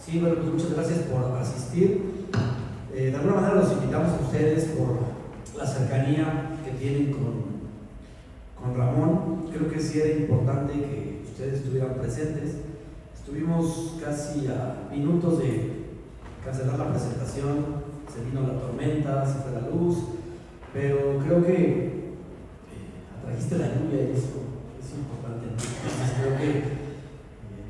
Sí, bueno, pues muchas gracias por asistir. De alguna manera los invitamos a ustedes por la cercanía que tienen con Ramón. Creo que sí era importante que ustedes estuvieran presentes. Estuvimos casi a minutos de cancelar la presentación, se vino la tormenta, se fue la luz, pero creo que atrajiste la lluvia y eso es importante. Entonces creo que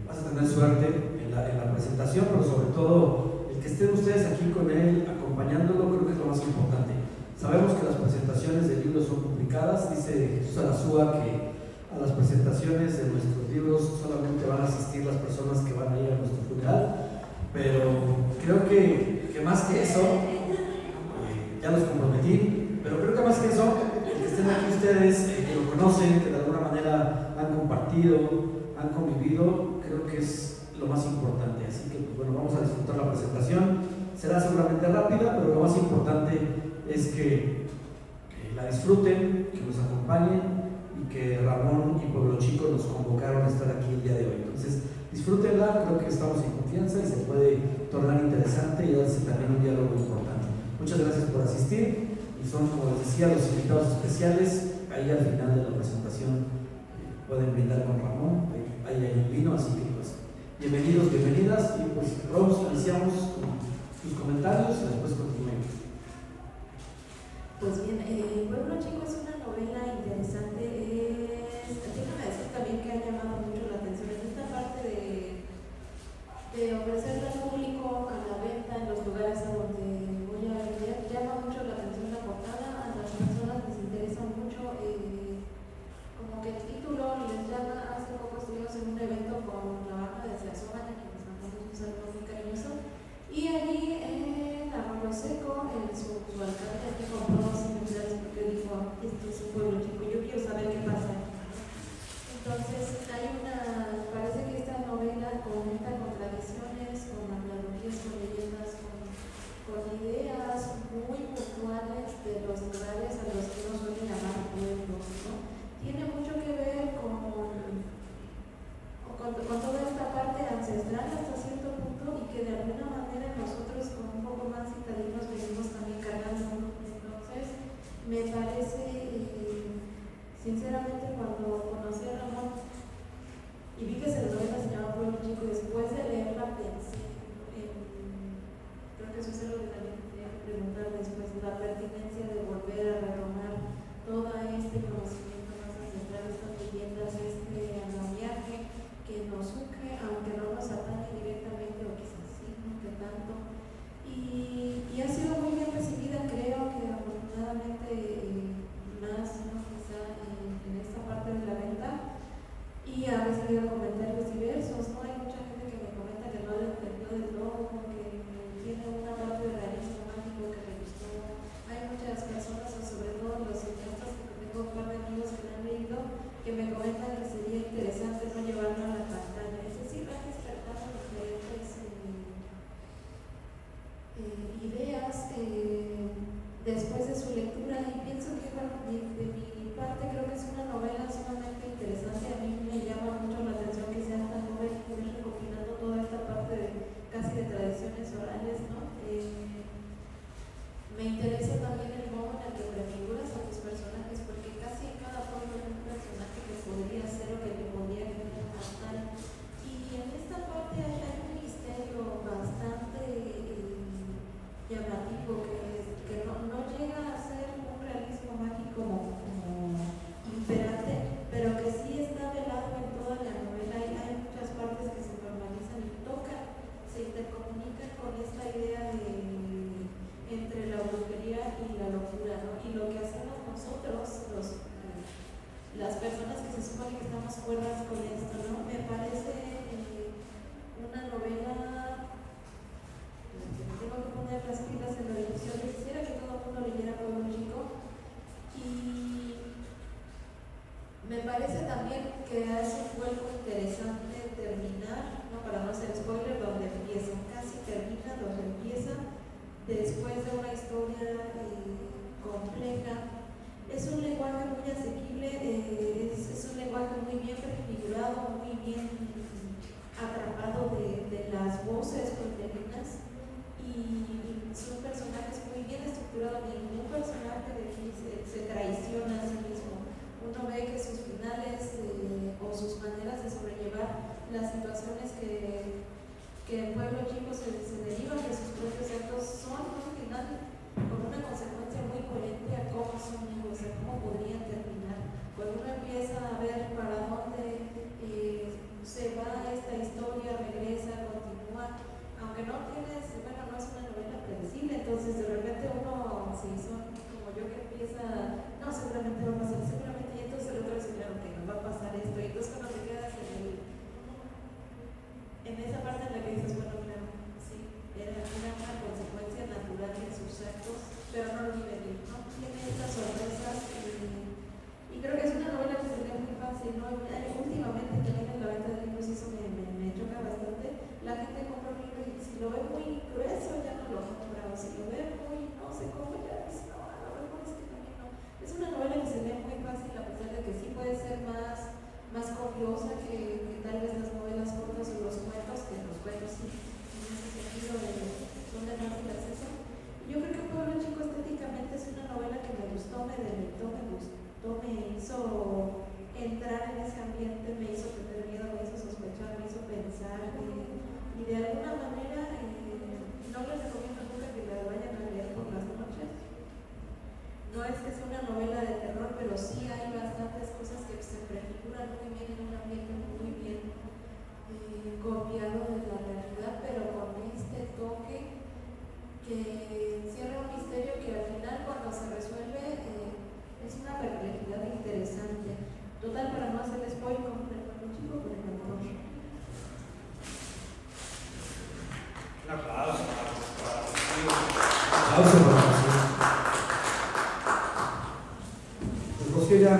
vas a tener suerte en la presentación, pero sobre todo el que estén ustedes aquí con él acompañándolo, creo que es lo más importante. Sabemos que las presentaciones de libros son complicadas. Dice Jesús Arazúa que a las presentaciones de nuestros libros solamente van a asistir las personas que van a ir a nuestro funeral, pero creo que más que eso, ya los comprometí, pero creo que más que eso, el que estén aquí ustedes, que lo conocen, que de alguna manera han compartido, han convivido, creo que es lo más importante. Así que pues, bueno, vamos a disfrutar la presentación. Será seguramente rápida, pero lo más importante es que la disfruten, que nos acompañen y que Ramón y Pueblo Chico nos convocaron a estar aquí el día de hoy. Entonces, disfrútenla, creo que estamos en confianza y se puede tornar interesante y darse también un diálogo importante. Muchas gracias por asistir y son, como les decía, los invitados especiales. Ahí al final de la presentación pueden brindar con Ramón, ahí hay un vino, así que pues bienvenidos, bienvenidas, y pues Rose, iniciamos con sus comentarios y después continuemos. Pues bien, Pueblo Chico es una novela interesante. Déjame decir también que ha llamado mucho la atención en esta parte de ofrecerla al público a la venta en los lugares a donde voy a vender. Llama mucho la atención la portada, a las personas les interesa mucho, como que el título les llama. Hace poco estuvimos en un evento con la banda de Seazón, a quienes mandamos un saludo muy cariñoso, y allí en Arroyo Seco, su alcalde aquí compró 2 unidades porque dijo: esto es un pueblo chico, yo quiero saber qué pasa. Entonces parece que esta novela conecta con tradiciones, con analogías, con leyendas, con ideas muy puntuales de los lugares a los que uno suele llamar pueblos, ¿no? Tiene mucho que ver con toda esta parte ancestral hasta cierto punto, y que de alguna manera nosotros con un poco más citadinos venimos también cargando. Entonces me parece, sinceramente, cuando conocí a Ramón y vi que se novela se llama Pueblo Chico, después de leerla pensé creo que eso es algo que también tenía que preguntar después, la pertinencia de volver a retomar todo este conocimiento más ancestral, estas leyendas, este andamiaje que nos surge, aunque no nos atañe directamente, o quizás sí, no que tanto. Y ha sido muy bien recibida, creo que afortunadamente más, ¿no? Quizá en esta parte de la venta, y ha recibido comentarios diversos, ¿no? Hay mucha gente que me comenta que no lo entendió del todo, que tiene una parte de realismo mágico que le gustó. Hay muchas personas, o sobre todo los cineastas, que tengo un par de amigos que han leído, que me comentan que sería interesante no llevarlo a la pantalla. Es decir, van despertando diferentes ideas después de su lectura, y pienso que, bueno, de mi parte creo que es una novela sumamente interesante. A mí me llama mucho la atención que sea tan joven y ir recopilando toda esta parte casi de tradiciones orales, ¿no? Me interesa también el modo en el que prefiguras a tus personajes, porque casi en cada pueblo hay un personaje que podría ser o que te podría contar. Y en esta parte hay un misterio bastante llamativo, que no llega a ser un realismo mágico como imperante, pero que sí está velado en toda la novela. Hay muchas partes que se normalizan y tocan, se intercomunican con esta idea entre la brujería y la locura, ¿no? Y lo que hacemos nosotros, las personas que se supone que estamos cuerdas con esto, ¿no? Me parece una novela. Tengo que poner las pilas en la edición. Yo quisiera que todo el mundo leyera Pueblo Chico, y me parece también que hace un vuelco interesante terminar, ¿no? Para no hacer spoiler, donde empieza, casi termina donde empieza, después de una historia compleja. Es un lenguaje muy asequible, es un lenguaje muy bien prefigurado, muy bien atrapado de las voces femeninas y son personajes muy bien estructurados. Ningún personaje de aquí se traiciona a sí mismo. Uno ve que sus finales o sus maneras de sobrellevar las situaciones que el pueblo chico se derivan de sus propios actos son un final con una consecuencia muy coherente a cómo son ellos, a cómo podrían terminar. Cuando uno empieza a ver para dónde se va esta historia, regresa, continúa, aunque no tienes, bueno, no es una novela predecible, entonces de repente uno, si son como yo que empieza, no, seguramente va a pasar, seguramente, y entonces el otro dice, claro que nos va a pasar esto, y entonces cuando te quedas en esa parte en la que dices, bueno, claro, sí, era una consecuencia natural de sus actos, pero no lo nivelé, ¿no? Tiene estas sorpresas y creo que es una novela que se lee muy fácil, ¿no? Últimamente también en la venta de libros eso me choca bastante. La gente compra un libro y si lo ve muy grueso ya no lo compra, o si lo ve muy no sé cómo ya dice, no, a lo mejor es que también no. Es una novela que se lee muy fácil a pesar de que sí puede ser más copiosa que tal vez las novelas cortas o los cuentos, que los cuentos sí, en ese sentido son de más fácil acceso. Yo creo que Pueblo Chico estéticamente es una novela que me gustó, me deleitó, me hizo entrar en ese ambiente, me hizo tener miedo, me hizo sospechar, me hizo pensar y de alguna manera no les recomiendo nunca que la vayan a leer por las noches. No es que sea una novela de terror, pero sí hay bastantes cosas que se prefiguran muy bien en un ambiente muy bien copiado de la realidad, pero con este toque que cierra un misterio que al final cuando se resuelve es una perplejidad interesante. Total, para no hacer spoiler, con el Pueblo Chico, por ejemplo. Un aplauso. Aplauso para José. Pues José ya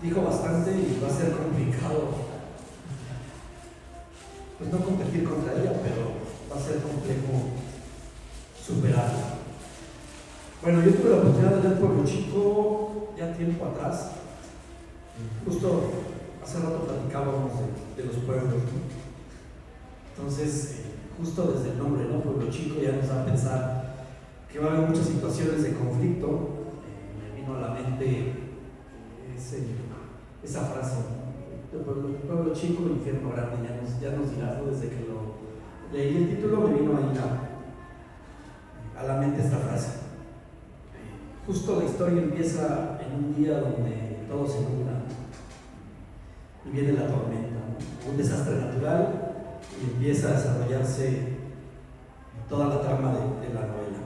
dijo bastante y va a ser complicado, pues no competir contra ella, pero va a ser complejo superarla. Bueno, yo tuve la oportunidad de leer Pueblo Chico ya tiempo atrás. Justo hace rato platicábamos de los pueblos, ¿no? Entonces, justo desde el nombre, ¿no? Pueblo Chico ya nos da a pensar que va a haber muchas situaciones de conflicto. Me vino a la mente esa frase, ¿no? Pueblo Chico, infierno grande, ya nos dirás, ¿no? Desde que lo leí el título me vino ahí a la mente esta frase. Justo la historia empieza en un día donde todo se nubla y viene la tormenta, ¿no? Un desastre natural, y empieza a desarrollarse toda la trama de la novela.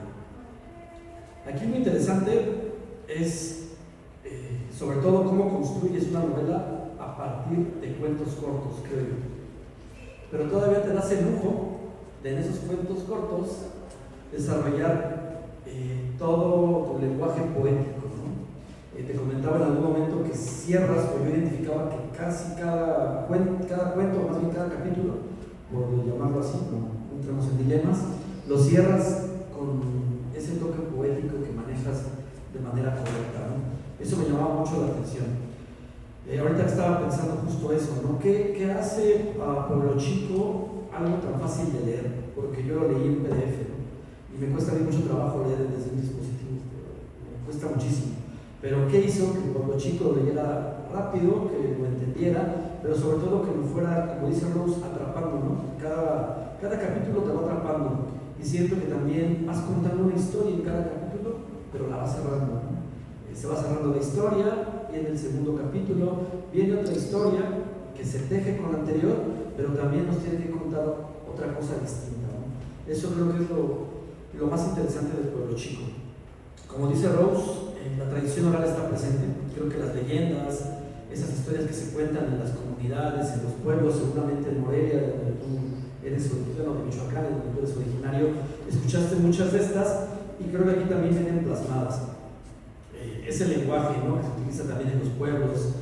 Aquí lo interesante es sobre todo cómo construyes una novela a partir de cuentos cortos, creo yo. Pero todavía te das el lujo de en esos cuentos cortos desarrollar todo tu lenguaje poético, ¿no? Te comentaba en algún momento que cierras, o yo identificaba que casi cada cuento, más bien cada capítulo, por llamarlo así, no entramos en dilemas, lo cierras con ese toque poético que manejas de manera correcta, ¿no? Eso me llamaba mucho la atención. Ahorita estaba pensando justo eso, ¿no? ¿Qué hace a Pueblo Chico algo tan fácil de leer? Porque yo lo leí en PDF, ¿no? Y me cuesta a mí mucho trabajo leer desde un dispositivo, me cuesta muchísimo. Pero ¿qué hizo? Que Pueblo Chico lo leyera rápido, que lo entendiera, pero sobre todo que lo fuera, como dice Rose, atrapando, ¿no? Cada capítulo te va atrapando. Y siento que también vas contando una historia en cada capítulo, pero la vas cerrando, ¿no? Se va cerrando la historia, viene el segundo capítulo, viene otra historia que se teje con la anterior, pero también nos tiene que contar otra cosa distinta, ¿no? Eso creo que es lo más interesante del Pueblo Chico. Como dice Rose, la tradición oral está presente. Creo que las leyendas, esas historias que se cuentan en las comunidades, en los pueblos, seguramente en Morelia, donde tú eres originario, de Michoacán, donde tú eres originario, escuchaste muchas de estas y creo que aquí también vienen plasmadas. Ese lenguaje, ¿no?, que se utiliza también en los pueblos,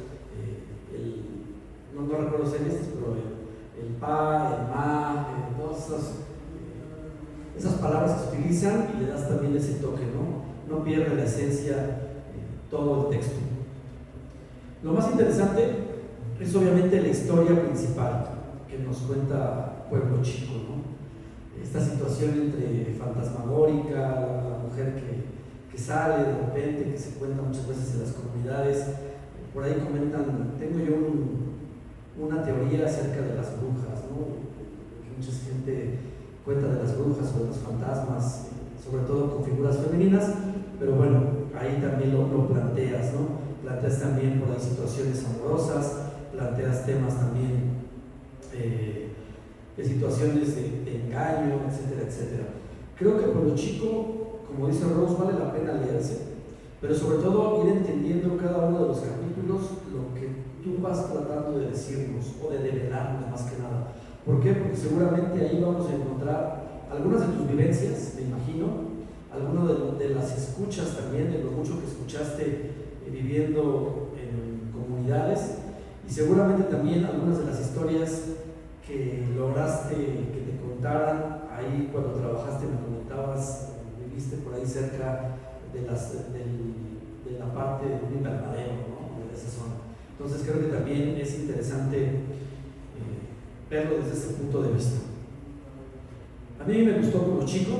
no recuerdo ser pero el pa, el ma, todas esas palabras que se utilizan y le das también ese toque, no pierde la esencia todo el texto. Lo más interesante es obviamente la historia principal que nos cuenta Pueblo Chico, ¿no? esta situación entre fantasmagórica, la mujer que sale de repente, que se cuenta muchas veces en las comunidades. Por ahí comentan, tengo yo una teoría acerca de las brujas, ¿no? Que mucha gente cuenta de las brujas o de los fantasmas, sobre todo con figuras femeninas, pero bueno, ahí también lo planteas, ¿no? Planteas también por ahí situaciones amorosas, planteas temas también de situaciones de engaño, etcétera, etcétera. Creo que por lo chico, como dice Rose, vale la pena leerse, pero sobre todo ir entendiendo cada uno de los capítulos lo que tú vas tratando de decirnos o de develarnos más que nada. ¿Por qué? Porque seguramente ahí vamos a encontrar algunas de tus vivencias, me imagino, algunas de las escuchas también, de lo mucho que escuchaste viviendo en comunidades, y seguramente también algunas de las historias que lograste que te contaran ahí cuando trabajaste, me comentabas, viviste por ahí cerca de la parte de un invernadero, ¿no? De esa zona. Entonces creo que también es interesante verlo desde ese punto de vista. A mí me gustó como chico,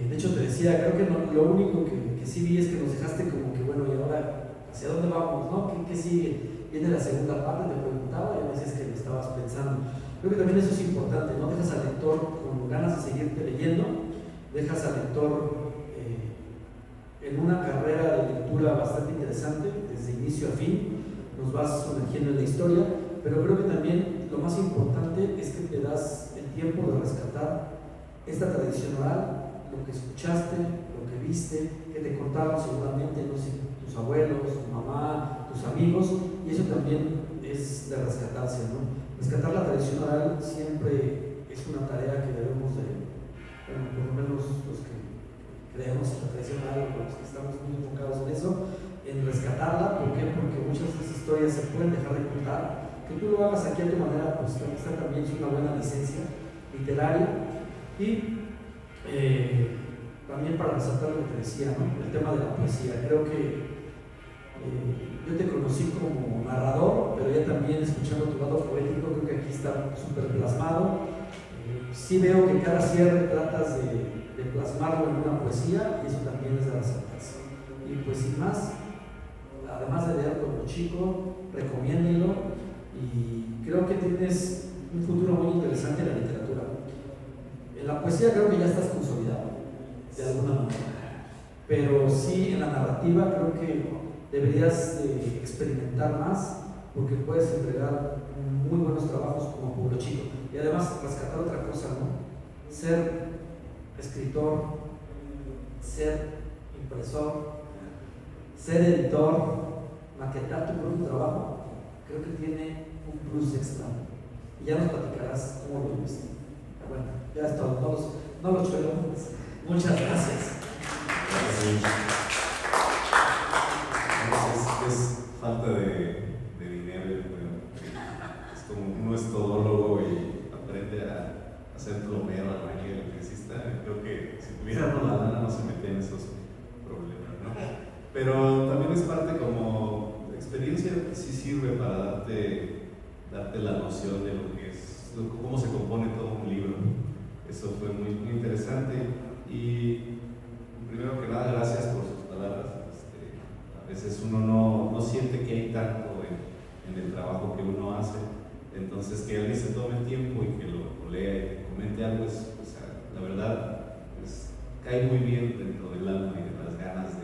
de hecho te decía, creo que lo único que sí vi es que nos dejaste como que bueno, y ahora ¿hacia dónde vamos? ¿No? ¿Qué sigue? Viene la segunda parte, te preguntaba, y a veces que lo estabas pensando. Creo que también eso es importante, ¿no? Dejas al lector con ganas de seguirte leyendo, dejas al lector en una carrera de lectura bastante interesante, desde inicio a fin, nos vas sumergiendo en la historia, pero creo que también lo más importante es que te das el tiempo de rescatar esta tradición oral, lo que escuchaste, lo que viste, que te contaron seguramente, no sé, tus abuelos, tu mamá, tus amigos, y eso también es de rescatarse, ¿no? Rescatar la tradición oral siempre es una tarea que debemos de, bueno, por lo menos los que creemos en la tradición oral, los que estamos muy enfocados en eso, en rescatarla. ¿Por qué? Porque muchas de esas historias se pueden dejar de contar. Que tú lo hagas aquí a tu manera, pues esta también es una buena licencia literaria. Y también para resaltar lo que te decía, ¿no? El tema de la poesía. Creo que yo te conocí como narrador, pero ya también escuchando tu lado poético, creo que aquí está súper plasmado. Sí veo que cada cierre tratas de plasmarlo en una poesía, y eso también es de resaltarse. Y pues sin más, además de leer como chico, recomiéndenlo, y creo que tienes un futuro muy interesante en la literatura. En la poesía creo que ya estás consolidado, de alguna manera, pero sí en la narrativa creo que deberías experimentar más, porque puedes entregar muy buenos trabajos como pueblo chico. Y además rescatar otra cosa, ¿no? Ser escritor, ser impresor, ser editor, maquetar tu propio trabajo, creo que tiene un plus extra. Y ya nos platicarás cómo lo viste. Bueno, ya es todo, no los chuelo. Muchas gracias. Es falta de dinero, es como uno es todólogo y aprende a hacer plomero, albañil, electricista. Creo que si tuviera la lana no se metía en esos problemas, ¿no? Pero también es parte como experiencia que sí sirve para darte la noción de lo que es, cómo se compone todo un libro. Eso fue muy, muy interesante. Y primero que nada, gracias por sus palabras. A veces uno no siente que hay tanto en el trabajo que uno hace, entonces que alguien se tome el tiempo y que lo lea y que comente algo, la verdad, pues, cae muy bien dentro del alma y de las ganas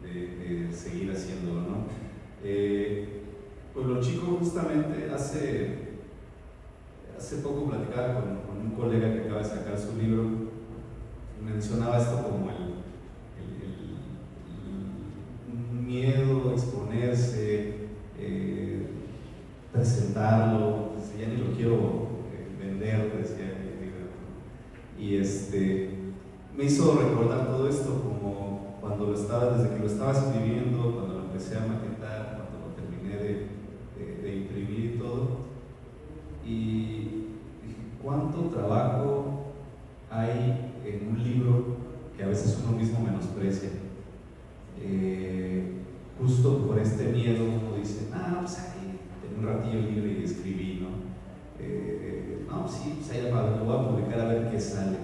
de seguir haciéndolo, ¿no? Pues lo chico, justamente hace poco platicaba con un colega que acaba de sacar su libro y mencionaba esto como el miedo, exponerse, presentarlo, ya ni lo quiero vender, decía y me hizo recordar todo esto como cuando desde que lo estaba escribiendo, cuando lo empecé a maquetar, cuando lo terminé de imprimir y todo, y dije, ¿cuánto trabajo hay en un libro que a veces uno mismo menosprecia? Justo por este miedo uno dice, pues ahí tengo un ratillo libre y escribí, ¿no? No, sí, pues ahí lo voy a publicar a ver qué que sale.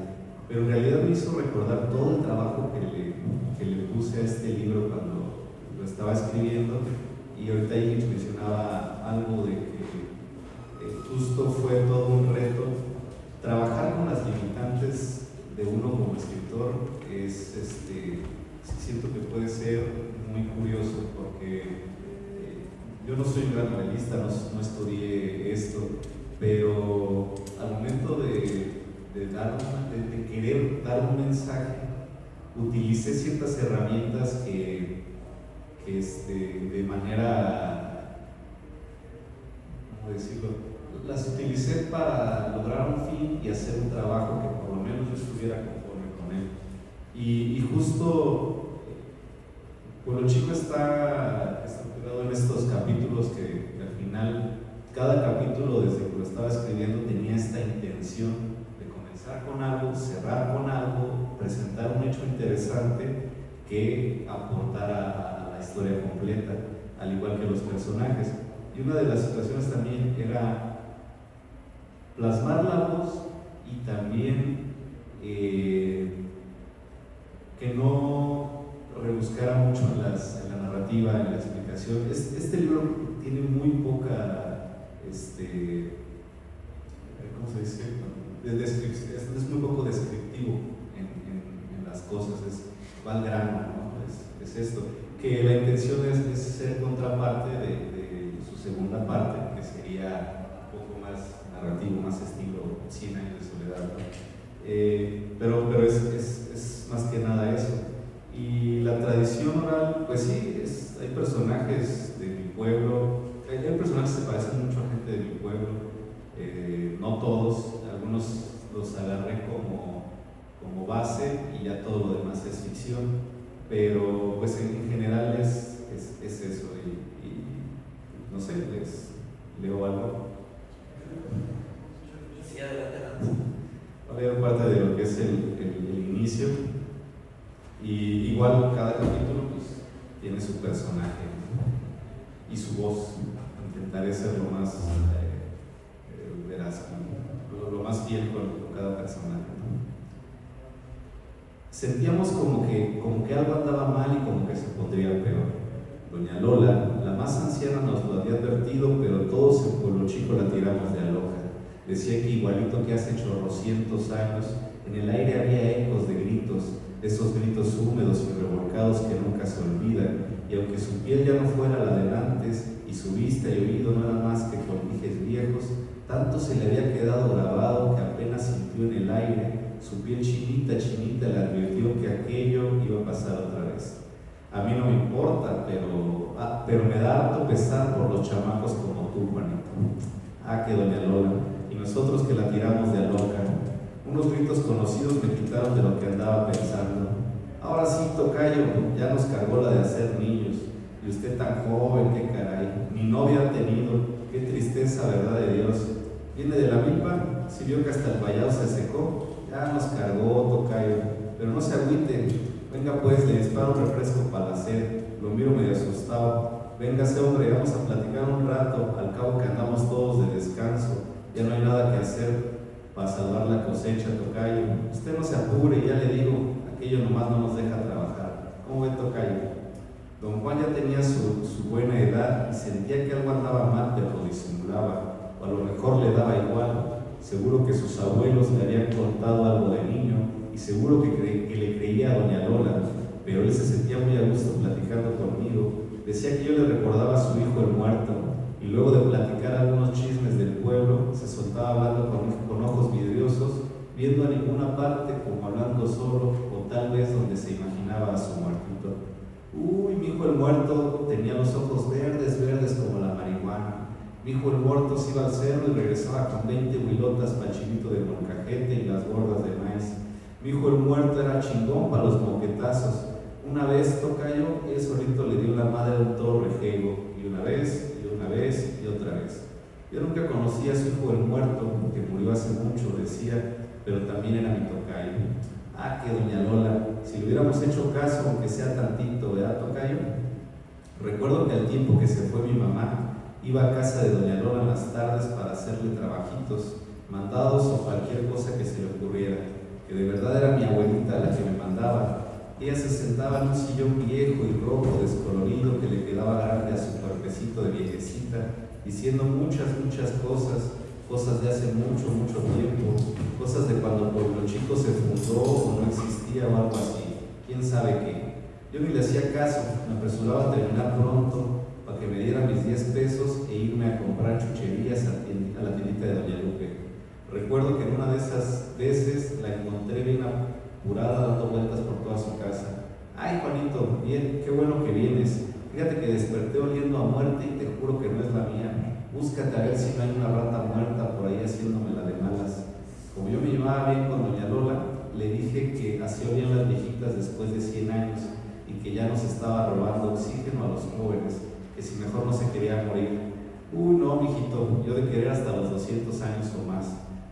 Pero en realidad me hizo recordar todo el trabajo que le puse a este libro cuando lo estaba escribiendo, y ahorita Ix mencionaba algo de que justo fue todo un reto. Trabajar con las limitantes de uno como escritor siento que puede ser muy curioso, porque yo no soy un gran novelista, no estudié esto, pero al momento de querer dar un mensaje, utilicé ciertas herramientas que de manera, ¿cómo decirlo?, las utilicé para lograr un fin y hacer un trabajo que por lo menos yo estuviera conforme con él. Y justo Pueblo Chico está estructurado en estos capítulos que al final, cada capítulo desde que lo estaba escribiendo tenía esta intención de comenzar con algo, cerrar con algo, presentar un hecho interesante que aportara a la historia completa, al igual que los personajes. Y una de las situaciones también era plasmar la voz y también que no rebuscara mucho en la narrativa, en la explicación. Este libro tiene muy poca, ¿cómo se dice? Es muy poco descriptivo en las cosas, va al grano, ¿no? Es esto, que la intención es ser contraparte de su segunda parte, que sería un poco más narrativo, más estilo 100 años de soledad, ¿no? Pero es más que nada eso. Y la tradición oral, pues sí, hay personajes de mi pueblo, hay personajes que se parecen mucho a gente de mi pueblo, no todos, algunos los agarré como base y ya todo lo demás es ficción, pero pues en general es eso. Y no sé, les leo algo. Sí, adelante. Voy a leer parte de lo que es el inicio. Y igual cada capítulo pues tiene su personaje, ¿no? Y su voz. Intentaré ser lo más veraz, lo más fiel con cada personaje, ¿no? Sentíamos como que algo andaba mal y como que se pondría peor. Doña Lola, la más anciana, nos lo había advertido, pero todos en Pueblo Chico la tiramos de aloja. Decía que igualito que hace chorrocientos años, en el aire había ecos de gritos, esos gritos húmedos y revolcados que nunca se olvidan, y aunque su piel ya no fuera la de antes y su vista y oído no eran más que colmillos viejos, tanto se le había quedado grabado que apenas sintió en el aire, su piel chinita le advirtió que aquello iba a pasar otra vez. A mí no me importa, pero me da harto pesar por los chamacos como tú, Juanito. Que doña Lola, y nosotros que la tiramos de aloca. Unos gritos conocidos me quitaron de lo que andaba pensando. Ahora sí, tocayo, ya nos cargó la de hacer niños. Y usted tan joven, qué caray. Ni novia ha tenido, qué tristeza, verdad de Dios. Viene de la milpa, si vio que hasta el vallado se secó, ya nos cargó, tocayo. Pero no se agüite, venga pues, le disparo un refresco para la sed. Lo miro medio asustado. Véngase, hombre, vamos a platicar un rato, al cabo que andamos todos de descanso. Ya no hay nada que hacer para salvar la cosecha, tocayo. Usted no se apure, ya le digo, aquello nomás no nos deja trabajar. ¿Cómo ve, tocayo? Don Juan ya tenía su buena edad y sentía que algo andaba mal, pero lo disimulaba, o a lo mejor le daba igual. Seguro que sus abuelos le habían contado algo de niño y seguro que le creía a doña Lola, pero él se sentía muy a gusto platicando conmigo. Decía que yo le recordaba a su hijo el muerto, y luego de platicar algunos chismes del pueblo, se soltaba hablando con ojos vidriosos, viendo a ninguna parte, como hablando solo, o tal vez donde se imaginaba a su muertito. Uy, mi hijo el muerto tenía los ojos verdes como la marihuana. Mi hijo el muerto se iba al cerro y regresaba con 20 huilotas para el chilito de molcajete y las gordas de maíz. Mi hijo el muerto era chingón para los moquetazos. Una vez, tocayo, él solito le dio la madre a un toro rejego, y una vez y otra vez. Yo nunca conocí a su hijo el muerto, que murió hace mucho, decía, pero también era mi tocayo. Que doña Lola, si le hubiéramos hecho caso, aunque sea tantito, ¿verdad, tocayo? Recuerdo que al tiempo que se fue mi mamá, iba a casa de doña Lola en las tardes para hacerle trabajitos, mandados o cualquier cosa que se le ocurriera. ella se sentaba en un sillón viejo y rojo, descolorido, que le quedaba grande a su cuerpecito de viejecita, diciendo muchas cosas de hace mucho tiempo, cosas de cuando Pueblo Chico se fundó o no existía o algo así, quién sabe qué. Yo ni le hacía caso, me apresuraba a terminar pronto para que me diera mis 10 pesos e irme a comprar chucherías a la tiendita de Doña Lupe. Recuerdo que en una de esas veces la encontré bien apurada dando vueltas por toda su casa. Ay, Juanito, bien, qué bueno que vienes. Fíjate que desperté oliendo a muerte y te juro que no es la mía. Búscate a ver si no hay una rata muerta por ahí haciéndome la de malas. Como yo me llevaba bien con doña Lola, le dije que así olían las viejitas después de 100 años y que ya nos estaba robando oxígeno a los jóvenes, que si mejor no se quería morir. Uy, no, mijito, yo de querer hasta los 200 años o más.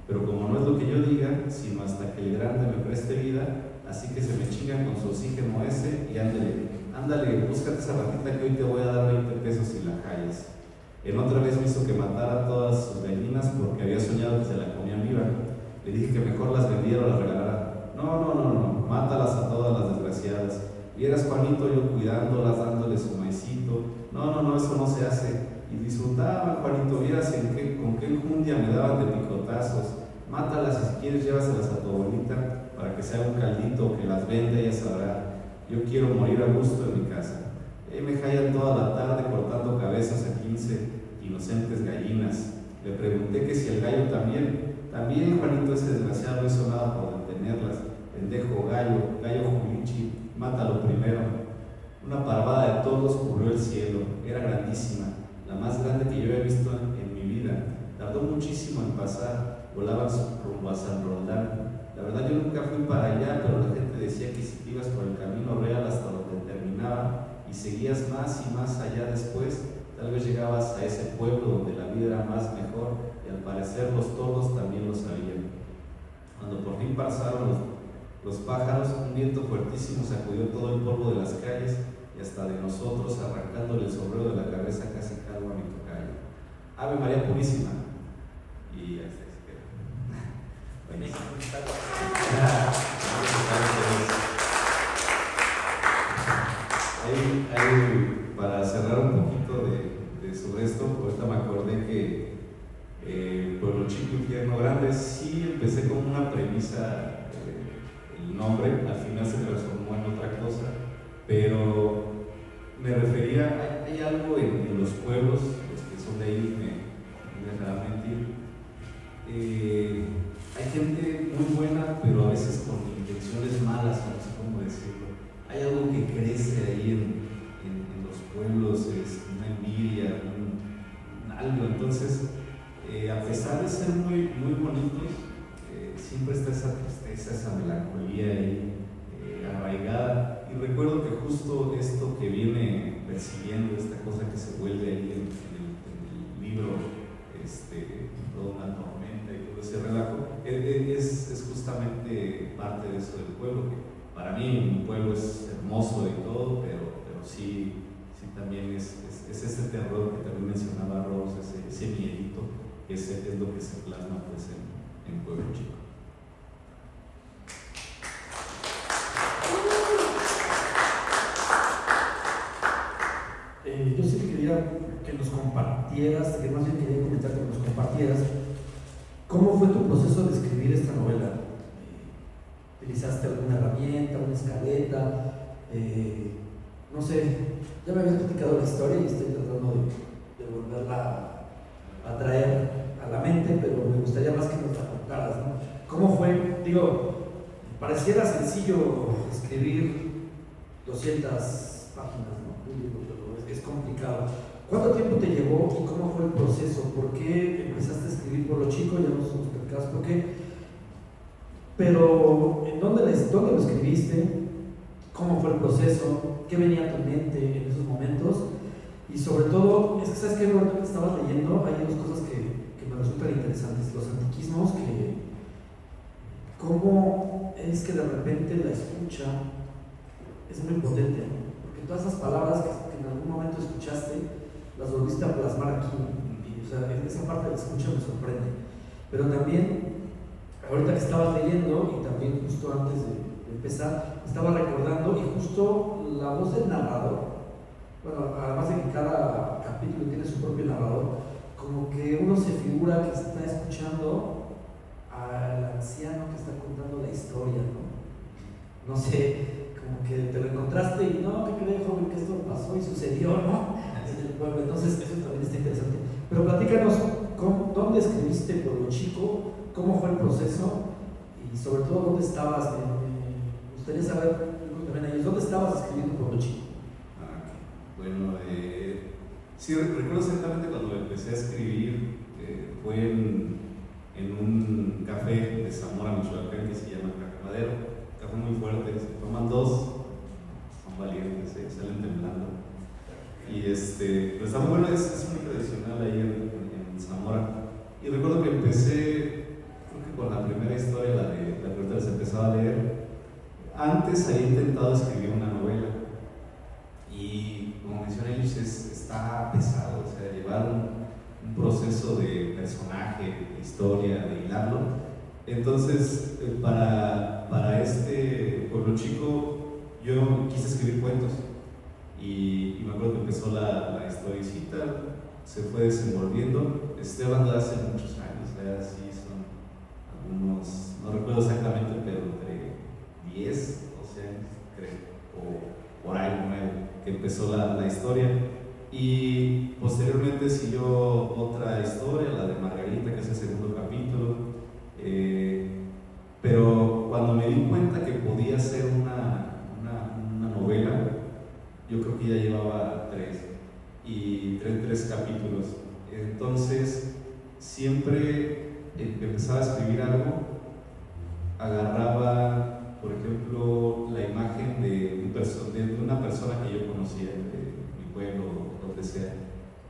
Pero como no es lo que yo diga, sino hasta que el grande me preste vida, así que se me chingan con su oxígeno ese y ándale, búscate esa ratita que hoy te voy a dar 20 pesos y la calles. En otra vez me hizo que matara a todas sus gallinas porque había soñado que se la comían viva. Le dije que mejor las vendiera o las regalara. No, mátalas a todas las desgraciadas. Vieras, Juanito, yo cuidándolas, dándoles su maicito. No, eso no se hace. Y disfrutaban, Juanito, vieras con qué enjundia me daban de picotazos. Mátalas y si quieres llévaselas a tu abuelita para que se haga un caldito, que las venda, ella sabrá. Yo quiero morir a gusto en mi casa. Me callan toda la tarde cortando cabezas a 15 inocentes gallinas. Le pregunté que si el gallo también, Juanito, ese desgraciado no hizo nada por detenerlas. Pendejo gallo Julichi, mátalo primero. Una parvada de todos cubrió el cielo, era grandísima, la más grande que yo había visto en mi vida. Tardó muchísimo en pasar, volaban rumbo a San Roldán. La verdad yo nunca fui para allá, pero la gente decía que si te ibas por el camino real hasta donde terminaba y seguías más y más allá después, tal vez llegabas a ese pueblo donde la vida era más mejor y al parecer los todos también lo sabían. Cuando por fin pasaron los pájaros, un viento fuertísimo sacudió todo el polvo de las calles y hasta de nosotros, arrancándole el sombrero de la cabeza casi calvo a mi tocayo. Ave María Purísima. Y ya se queda. Para cerrar un poquito de sobre esto, ahorita me acordé que Pueblo Chico, Infierno Grande, sí empecé con una premisa, el nombre, al final se transformó en otra cosa, pero me refería, hay algo en los pueblos, los que son de ahí, me dejará mentir, hay gente muy buena, pero a veces con intenciones malas, no sé cómo decirlo. Hay algo que crece ahí en los pueblos, es una envidia, algo. Entonces, a pesar de ser muy bonitos, siempre está esa tristeza, esa melancolía ahí arraigada. Y recuerdo que justo esto que viene persiguiendo, esta cosa que se vuelve ahí en el libro, toda una tormenta y todo ese relajo, es justamente parte de eso del pueblo, que para mí un pueblo es hermoso y todo, pero sí también es ese terror que también mencionaba Rose, ese miedito, es lo que se plasma pues en Pueblo Chico. Yo sí quería que nos compartieras, que más bien quería comentar que nos compartieras cómo fue tu proceso de escribir esta novela. ¿Utilizaste alguna herramienta, una escaleta? No sé, ya me habías platicado la historia y estoy tratando de volverla a traer a la mente, pero me gustaría más que nos la contaras, ¿no? ¿Cómo fue? Digo, pareciera sencillo escribir 200 páginas, ¿no? Es complicado. ¿Cuánto tiempo te llevó y cómo fue el proceso? ¿Por qué empezaste a escribir Pueblo Chico? Ya nos explicabas por qué. Pero, ¿dónde lo escribiste? ¿Cómo fue el proceso? ¿Qué venía a tu mente en esos momentos? Y sobre todo, es que sabes que ahorita que estabas leyendo, hay dos cosas que me resultan interesantes. Los antiquismos, cómo es que de repente la escucha es muy potente, ¿no? Porque todas esas palabras que en algún momento escuchaste, las volviste a plasmar aquí. Y, o sea, esa parte de la escucha me sorprende. Pero también, ahorita que estabas leyendo, y también justo antes de empezar, estaba recordando y justo la voz del narrador, bueno, además de que cada capítulo tiene su propio narrador, como que uno se figura que está escuchando al anciano que está contando la historia, ¿no? No sé, como que te lo encontraste y no, ¿qué crees, joven? Que esto pasó y sucedió, ¿no? En el pueblo. Entonces, eso también está interesante. Pero platícanos, ¿dónde escribiste Pueblo Chico? ¿Cómo fue el proceso? Y sobre todo, ¿dónde estabas? Me gustaría saber también a ellos, ¿dónde estabas escribiendo Pueblo Chico? Bueno, sí, recuerdo exactamente cuando empecé a escribir, fue en un café de Zamora, Michoacán, que se llama Café Madero, café muy fuerte, se toman dos, son valientes, salen temblando. Y pero está muy bueno, es muy tradicional ahí en Zamora. Y recuerdo que empecé, creo que con la primera historia, la que ahorita les empezaba a leer. Antes había intentado escribir una novela. Y como mencioné, está pesado, o sea, llevar un proceso de personaje, de historia, de hilarlo. Entonces, para este Pueblo Chico, yo quise escribir cuentos. Y me acuerdo que empezó la historicita, se fue desenvolviendo. Estoy hablando de hace muchos años, ya sí son algunos, no recuerdo exactamente, pero entre 10, 12 años, creo, o por ahí, 9, que empezó la historia. Y posteriormente siguió otra historia, la de Margarita, que es el segundo capítulo. Pero cuando me di cuenta que podía ser una novela, yo creo que ya llevaba 3 capítulos. Entonces, siempre que empezaba a escribir algo, agarraba, por ejemplo, la imagen de una persona que yo conocía, de mi pueblo, donde sea.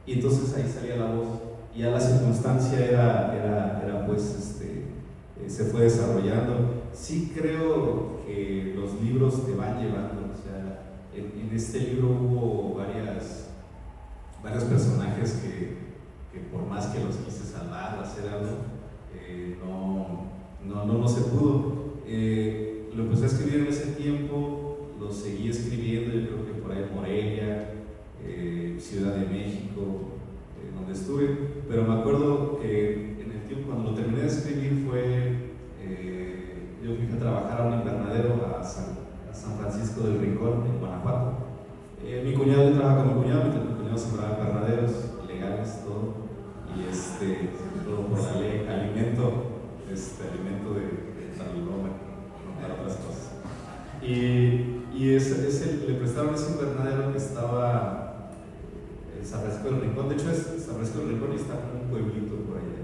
Y entonces ahí salía la voz. Y ya la circunstancia era pues, se fue desarrollando. Sí creo que los libros te van llevando, o sea, en este libro hubo varios personajes que por más que los quise salvar, hacer algo, no se pudo. Lo empecé a escribir en ese tiempo, lo seguí escribiendo, yo creo que por ahí Morelia, Ciudad de México, donde estuve, pero me acuerdo que en el tiempo cuando lo terminé de escribir yo fui a trabajar a un invernadero a San Francisco del Rincón, en Guanajuato. Mi cuñado, yo trabajaba con mi cuñado sembraba invernaderos legales, todo, y todo por la ley, alimento de saludoma, no para otras cosas. Y le prestaron ese invernadero que estaba en San Francisco del Rincón. De hecho, San Francisco del Rincón y está como un pueblito por allá.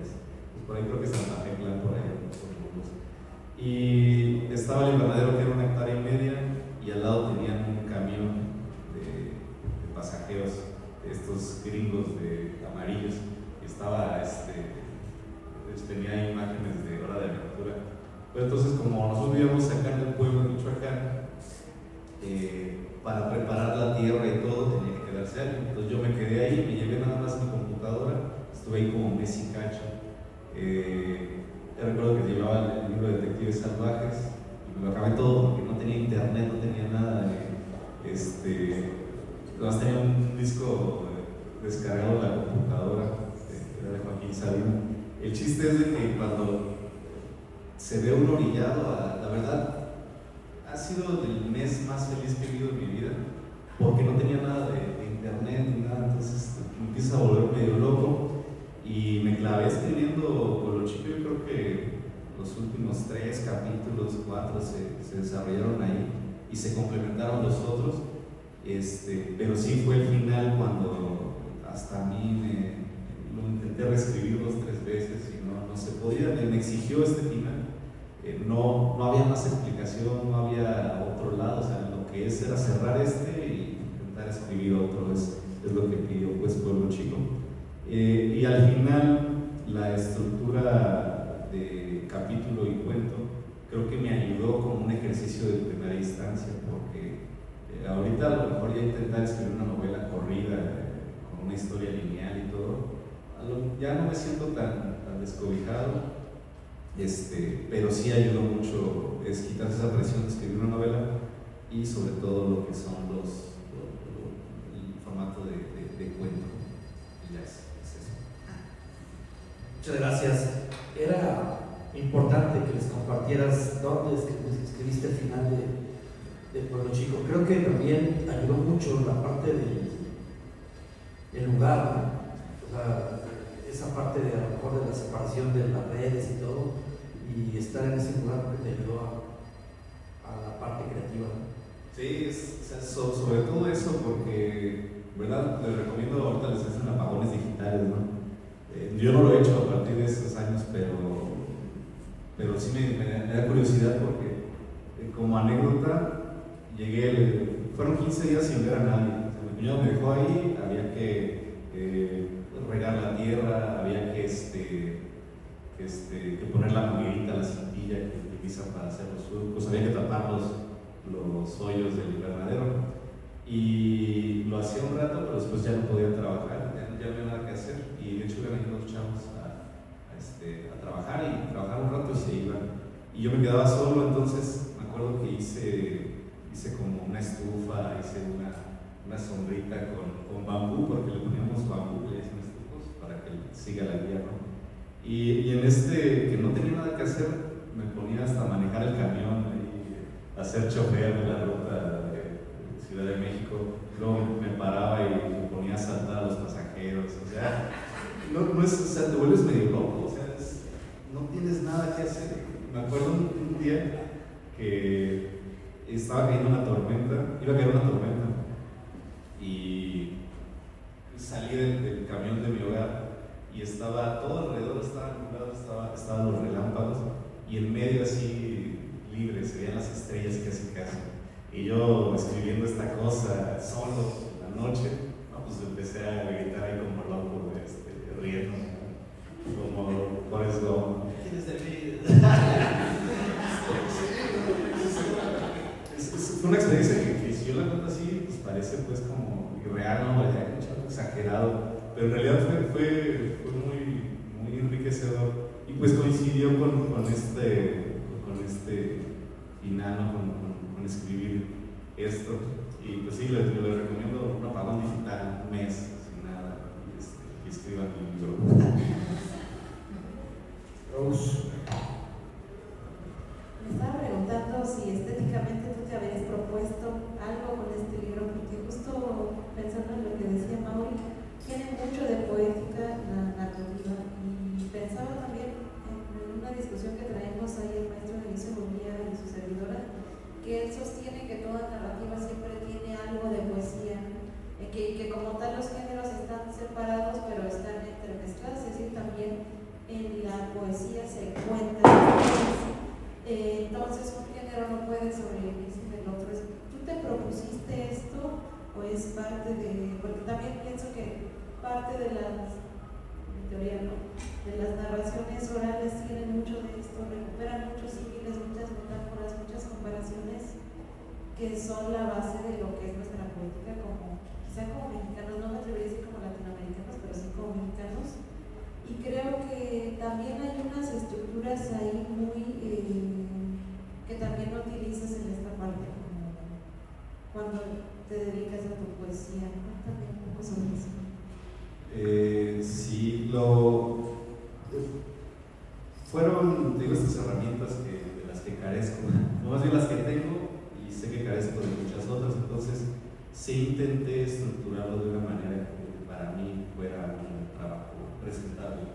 Por ahí creo que Santa Fe, por allá. Y estaba el invernadero que era 1,5 hectáreas y al lado tenían un camión de pasajeros, estos gringos de amarillos, y estaba, tenía imágenes de Hora de Aventura. Pero entonces, como nosotros vivíamos acá en el pueblo de Michoacán, para preparar la tierra y todo tenía que quedarse alguien. Entonces yo me quedé ahí, me llevé nada más mi computadora, estuve ahí como mes y cacho. Recuerdo que llevaba el libro de Detectives Salvajes y me lo acabé todo porque no tenía internet, no tenía nada. Además tenía un disco descargado en la computadora, era de Joaquín Sabina. El chiste es de que cuando se ve uno orillado, la verdad, ha sido el mes más feliz que he vivido en mi vida, porque no tenía nada de internet ni nada. Entonces me empieza a volver medio loco y me clavé escribiendo Pueblo Chico. Yo creo que los últimos 3 capítulos, 4 se desarrollaron ahí y se complementaron los otros. Pero sí fue el final cuando hasta a mí lo intenté reescribir 2 o 3 veces y no se podía, me exigió este final. No había más explicación, no había otro lado, o sea, lo que era cerrar y intentar escribir otro, es lo que pidió pues Pueblo Chico. Y al final la estructura de capítulo y cuento creo que me ayudó como un ejercicio de primera instancia, porque ahorita a lo mejor ya intentar escribir una novela corrida con una historia lineal y todo, ya no me siento tan descobijado. pero sí ayudó mucho, es quitarse esa presión de escribir una novela y sobre todo lo que son el formato de cuento. Y ya es eso. Muchas gracias. Era importante que les compartieras dónde escribiste el final de Pueblo Chico. Creo que también ayudó mucho la parte del lugar, ¿no? O sea, esa parte de a lo mejor de la separación de las redes y todo, y estar en ese lugar porque te ayudó a la parte creativa, ¿no? Sí, sobre todo eso, porque, ¿verdad? Les recomiendo, ahorita les hacen apagones digitales, ¿no? Yo no lo he hecho a partir de esos años, pero sí me da curiosidad porque, como anécdota, fueron 15 días sin ver a nadie. O sea, mi cuñado me dejó ahí, había que regar la tierra, había que poner la manguerita, la cintilla que utilizan para hacer los surcos, había que tapar los hoyos del invernadero. Y lo hacía un rato, pero después ya no podía trabajar, ya no había nada que hacer. Y de hecho iban ahí los chavos a trabajar y trabajar un rato y se iban. Y yo me quedaba solo, entonces me acuerdo que hice como una estufa, hice una sombrita con bambú, porque le poníamos bambú, le decían estufos, para que siga la guía, ¿no? Y en que no tenía nada que hacer, me ponía hasta a manejar el camión y hacer chofer de la ruta de Ciudad de México. Luego me paraba y me ponía a saltar a los pasajeros, o sea, no es, o sea, te vuelves medio loco, o sea, no tienes nada que hacer. Me acuerdo un día que estaba cayendo una tormenta, iba a caer una tormenta, y salí del camión de mi hogar y estaba todo alrededor, estaba nublado, estaban los relámpagos y en medio así libre se veían las estrellas casi. Y yo escribiendo esta cosa solo en la noche, no, pues empecé a gritar ahí como loco, riendo, como Forrest Gump. ¿Quién es de mí? Fue una experiencia que si yo la cuento así, pues parece pues como irreal, ¿no? Exagerado, pero en realidad fue muy enriquecedor y pues coincidió con este final, ¿no? con escribir esto, y pues sí, les recomiendo un apagón digital, un mes, sin nada, y escriban mi libro. Rose. Me estaba preguntando si estéticamente tú te habías propuesto algo con este libro, porque justo pensando en lo que decía Mauri, tiene mucho de poética la narrativa, y pensaba también en una discusión que traemos ahí el maestro Dionisio Bonilla y su servidora, que él sostiene que toda narrativa siempre tiene algo de poesía, que como tal los géneros están separados pero están entremezclados, es decir, también en la poesía se cuenta. Entonces un género no puede sobrevivir sin el otro. ¿Tú te propusiste esto o es parte de...? Porque también pienso que parte de las, en teoría no, de las narraciones orales tienen mucho de esto, recuperan muchos símiles, muchas metáforas, muchas comparaciones que son la base de lo que es nuestra poética, quizá como mexicanos, no me atrevería a decir como latinoamericanos, pero sí como mexicanos. Y creo que también hay unas estructuras ahí que también utilizas en esta parte, como cuando te dedicas a tu poesía. Cuéntame un poco sobre eso. Sí, fueron, digo, estas herramientas de las que carezco, no más bien las que tengo, y sé que carezco de muchas otras, entonces sí intenté estructurarlo de una manera que para mí fuera un trabajo presentable,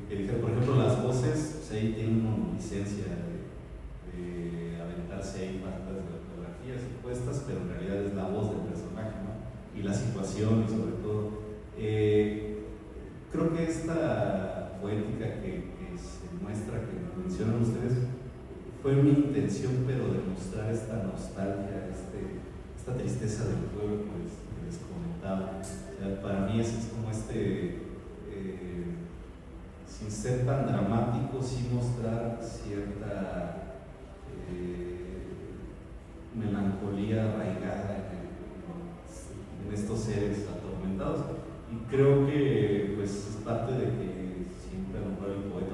que dijera, por ejemplo, las voces, pues ahí tienen una licencia de aventarse ahí partes de fotografías y puestas, pero en realidad es la voz del personaje, ¿no? Y la situación, y sobre todo creo que esta poética que se muestra, que mencionan ustedes, fue mi intención, pero demostrar esta nostalgia, esta tristeza del pueblo que les comentaba. O sea, para mí es como sin ser tan dramático, sí mostrar cierta melancolía arraigada en estos seres atormentados. Y creo que pues es parte de que siempre a lo mejor el poeta,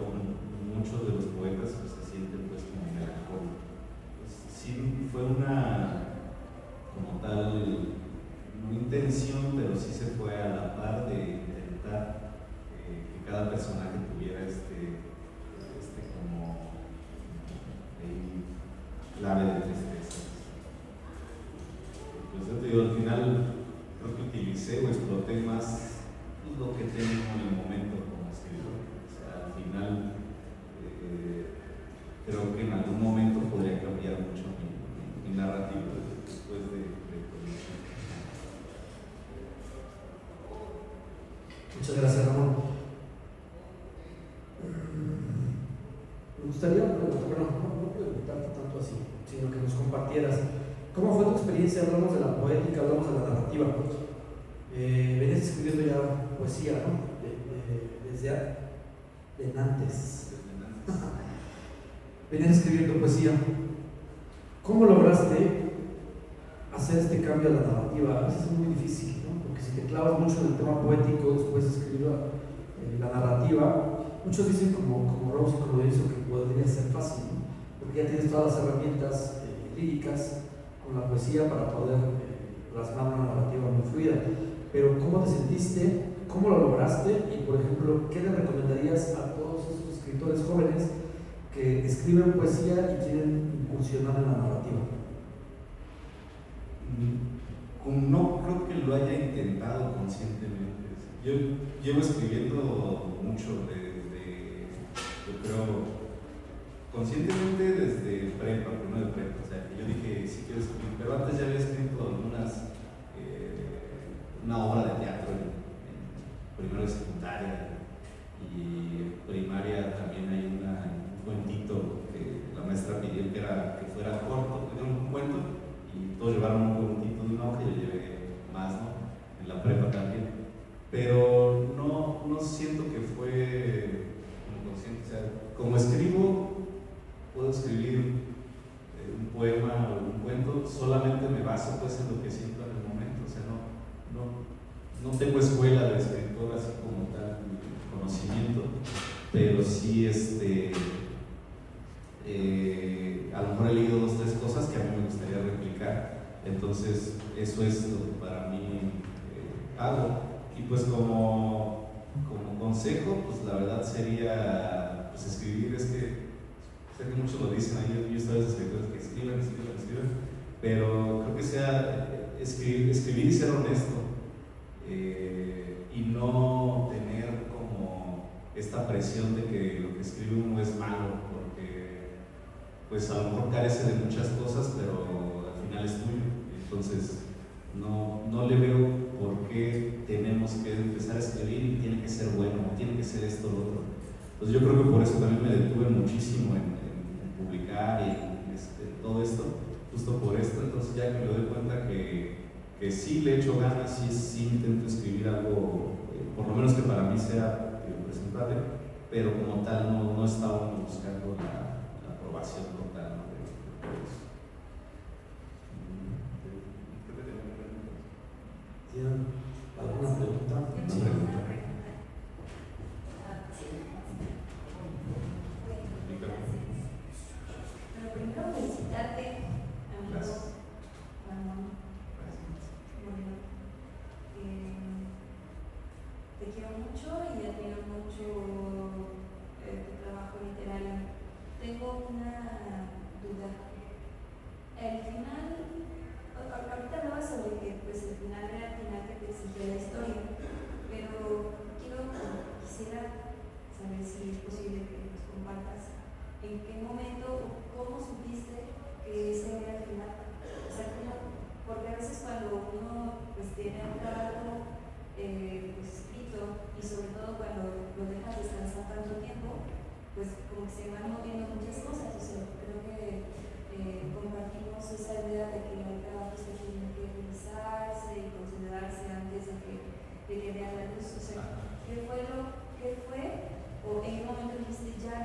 clave de tristeza. Pues yo te digo, al final creo que utilicé o exploté más lo que tengo en el momento como escritor. O sea, al final creo que en algún momento podría cambiar mucho mi narrativa después de conocer. Muchas gracias, Ramón. Me gustaría, no preguntarte tanto así, sino que nos compartieras cómo fue tu experiencia. Hablamos de la poética, hablamos de la narrativa. Venías escribiendo ya poesía, ¿no? Desde antes. Venías escribiendo poesía. ¿Cómo lograste hacer este cambio a la narrativa? A veces es muy difícil, ¿no? Porque si te clavas mucho en el tema poético, después escribir la narrativa, muchos dicen como Rose y como hizo que podría ser fácil, ¿no? Porque ya tienes todas las herramientas líricas con la poesía para poder plasmar una narrativa muy fluida. Pero ¿cómo te sentiste? ¿Cómo lo lograste? Y por ejemplo, ¿qué le recomendarías a todos esos escritores jóvenes que escriben poesía y quieren incursionar en la narrativa? No creo que lo haya intentado conscientemente. Yo llevo escribiendo mucho yo creo, conscientemente desde prepa, primero de prepa. O sea, que yo dije, sí quiero escribir, pero antes ya había escrito una obra de teatro en primero de secundaria, y en primaria también hay un cuentito que la maestra pidió que fuera corto, que era un cuento, y todos llevaron un cuentito de una hoja y yo llevé más, ¿no? En la prepa también. Pero no siento que fue consciente. O sea, como escribo, puedo escribir un poema o un cuento, solamente me baso pues en lo que siento en el momento. O sea, no tengo escuela de escritor así como tal conocimiento, pero sí a lo mejor he leído 2 o 3 cosas que a mí me gustaría replicar. Entonces eso es lo que para mí hago. Y pues como consejo, pues la verdad sería pues escribir. Es que sé que muchos lo dicen ahí, yo he visto a veces escritores que escriben, pero creo que sea escribir y ser honesto, y no tener como esta presión de que lo que escribe uno es malo, porque pues a lo mejor carece de muchas cosas, pero al final es tuyo. Entonces no le veo por qué tenemos que empezar a escribir y tiene que ser bueno, tiene que ser esto o lo otro. Entonces yo creo que por eso también me detuve muchísimo en publicar y en todo esto, justo por esto. Entonces ya que me doy cuenta que sí le echo ganas, sí intento escribir algo, por lo menos que para mí sea presentable, pero como tal no estaba buscando la aprobación total, ¿no? ¿Tienen alguna pregunta? Sí. Pero primero felicitarte, amigo Gracias. Ramón. Bueno, te quiero mucho y admiro mucho tu trabajo literario. Tengo una duda. El final, ahorita hablabas sobre que pues, el final era el final que te exigía la historia, pero quisiera saber si es posible que nos compartas en qué momento, cómo supiste que ese era el final. O sea, porque a veces cuando uno pues, tiene un trabajo pues, escrito, y sobre todo cuando lo dejas descansar tanto tiempo, pues como que se van moviendo muchas cosas. O sea, creo que compartimos esa idea de que el trabajo se tiene que revisarse y considerarse antes de que vea la luz. O sea, ¿qué fue? ¿O en qué momento dijiste ya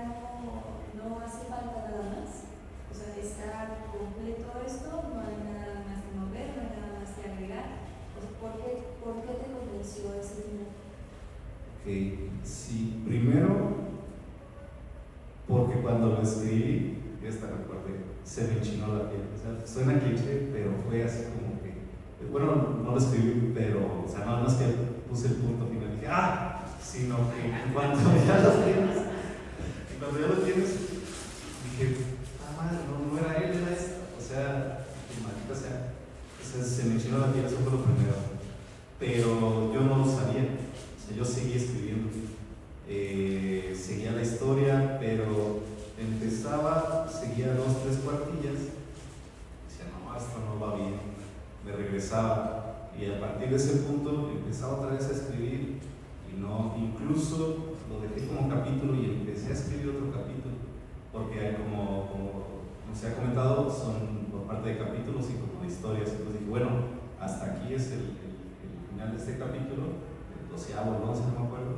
no hace falta nada más? O sea, está completo esto, no hay nada más que mover, no hay nada más que agregar. O sea, ¿por qué te convenció ese final? Sí, primero porque cuando lo escribí, ya hasta recordé, se me enchinó la piel. O sea, suena cliché, pero fue así como que, bueno, no lo escribí, pero, o sea, no es que puse el punto final y dije, sino que cuando ya lo tienes, dije, madre, no era él, era este. escribía 2, 3 cuartillas, decía, no, esto no va bien, me regresaba, y a partir de ese punto empezaba otra vez a escribir, y no, incluso lo dejé como capítulo y empecé a escribir otro capítulo, porque como se ha comentado, son por parte de capítulos y como de historias. Entonces dije, bueno, hasta aquí es el final de este capítulo, el 12º, el 11, no me acuerdo,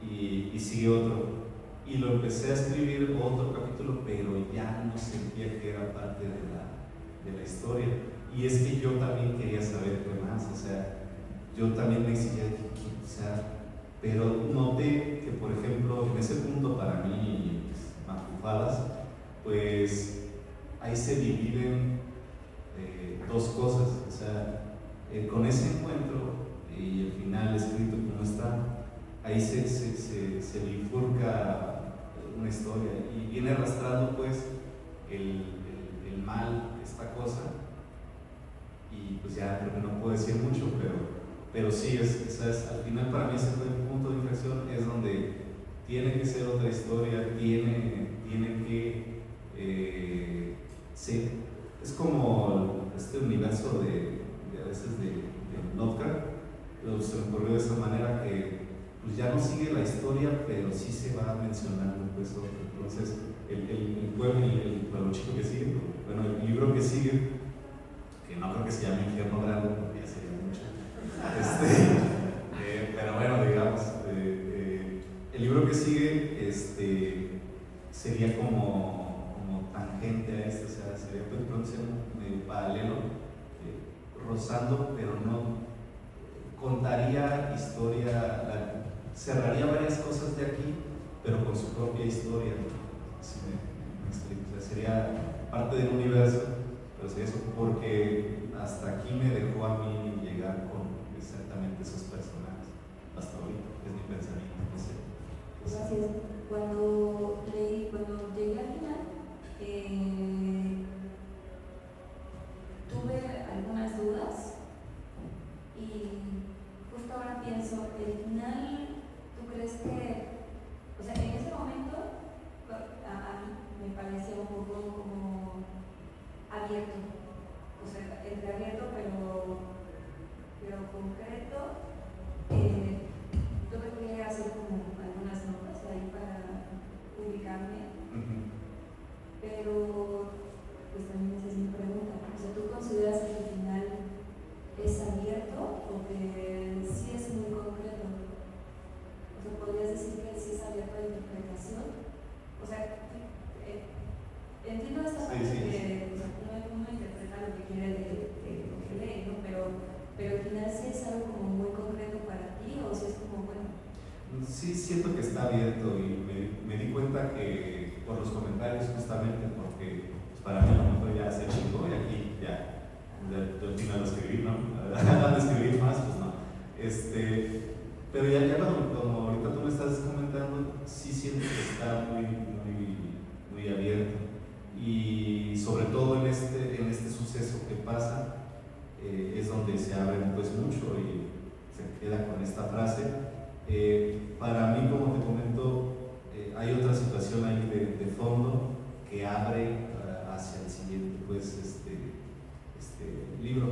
y sigue otro. Y lo empecé a escribir otro capítulo, pero ya no sentía que era parte de la historia. Y es que yo también quería saber qué más, o sea, yo también me exigía, o sea, pero noté que, por ejemplo, en ese punto para mí, Macufadas, pues ahí se dividen dos cosas, o sea, con ese encuentro y el final escrito como está, ahí se bifurca una historia y viene arrastrando pues el mal, esta cosa, y pues ya creo que no puedo decir mucho, pero sí, al final para mí ese fue el punto de inflexión, es donde tiene que ser otra historia, tiene que sí, es como este universo a veces de Lovecraft, se me ocurrió de esa manera que pues ya no sigue la historia, pero sí se va mencionando pues otro. Entonces el pueblo chico que sigue, bueno, el libro que sigue, que no creo que se llame Infierno Grande porque ya sería mucho, pero bueno, digamos, el libro que sigue sería como tangente a este, o sea, sería pues pronto medio paralelo, rozando, pero no contaría historia, cerraría varias cosas de aquí, pero con su propia historia, si me explico, o sea, sería parte del universo, pero sería eso, porque hasta aquí me dejó a mí llegar con exactamente esos personajes, hasta ahorita, es mi pensamiento, no sé. Gracias. Cuando llegué al final, tuve algunas dudas y justo ahora pienso, el final, ¿tú crees que, o sea, en ese momento a mí me parecía un poco como abierto, o sea, entre abierto pero concreto? Tuve que hacer como algunas notas ahí para ubicarme, pero pues también esa es mi pregunta, o sea, ¿tú consideras que el final es abierto o que sí es muy concreto? O sea, ¿podrías decir que sí es abierto a interpretación? O sea, entiendo esta parte de, o sea, uno interpreta lo que quiere de lo que lee, ¿no? Pero al final sí es algo como muy concreto para ti, o si es como, bueno. Sí, siento que está abierto y me di cuenta que por los comentarios justamente, porque pues para mí a lo mejor ya se chingó y aquí ya al final lo escribí, ¿no? Van a escribir más, pues no. Pero ya como ahorita tú me estás comentando, sí siento que está muy abierto. Y sobre todo en este suceso que pasa, es donde se abre pues mucho y se queda con esta frase. Para mí, como te comento, hay otra situación ahí de fondo que abre hacia el siguiente pues, libro.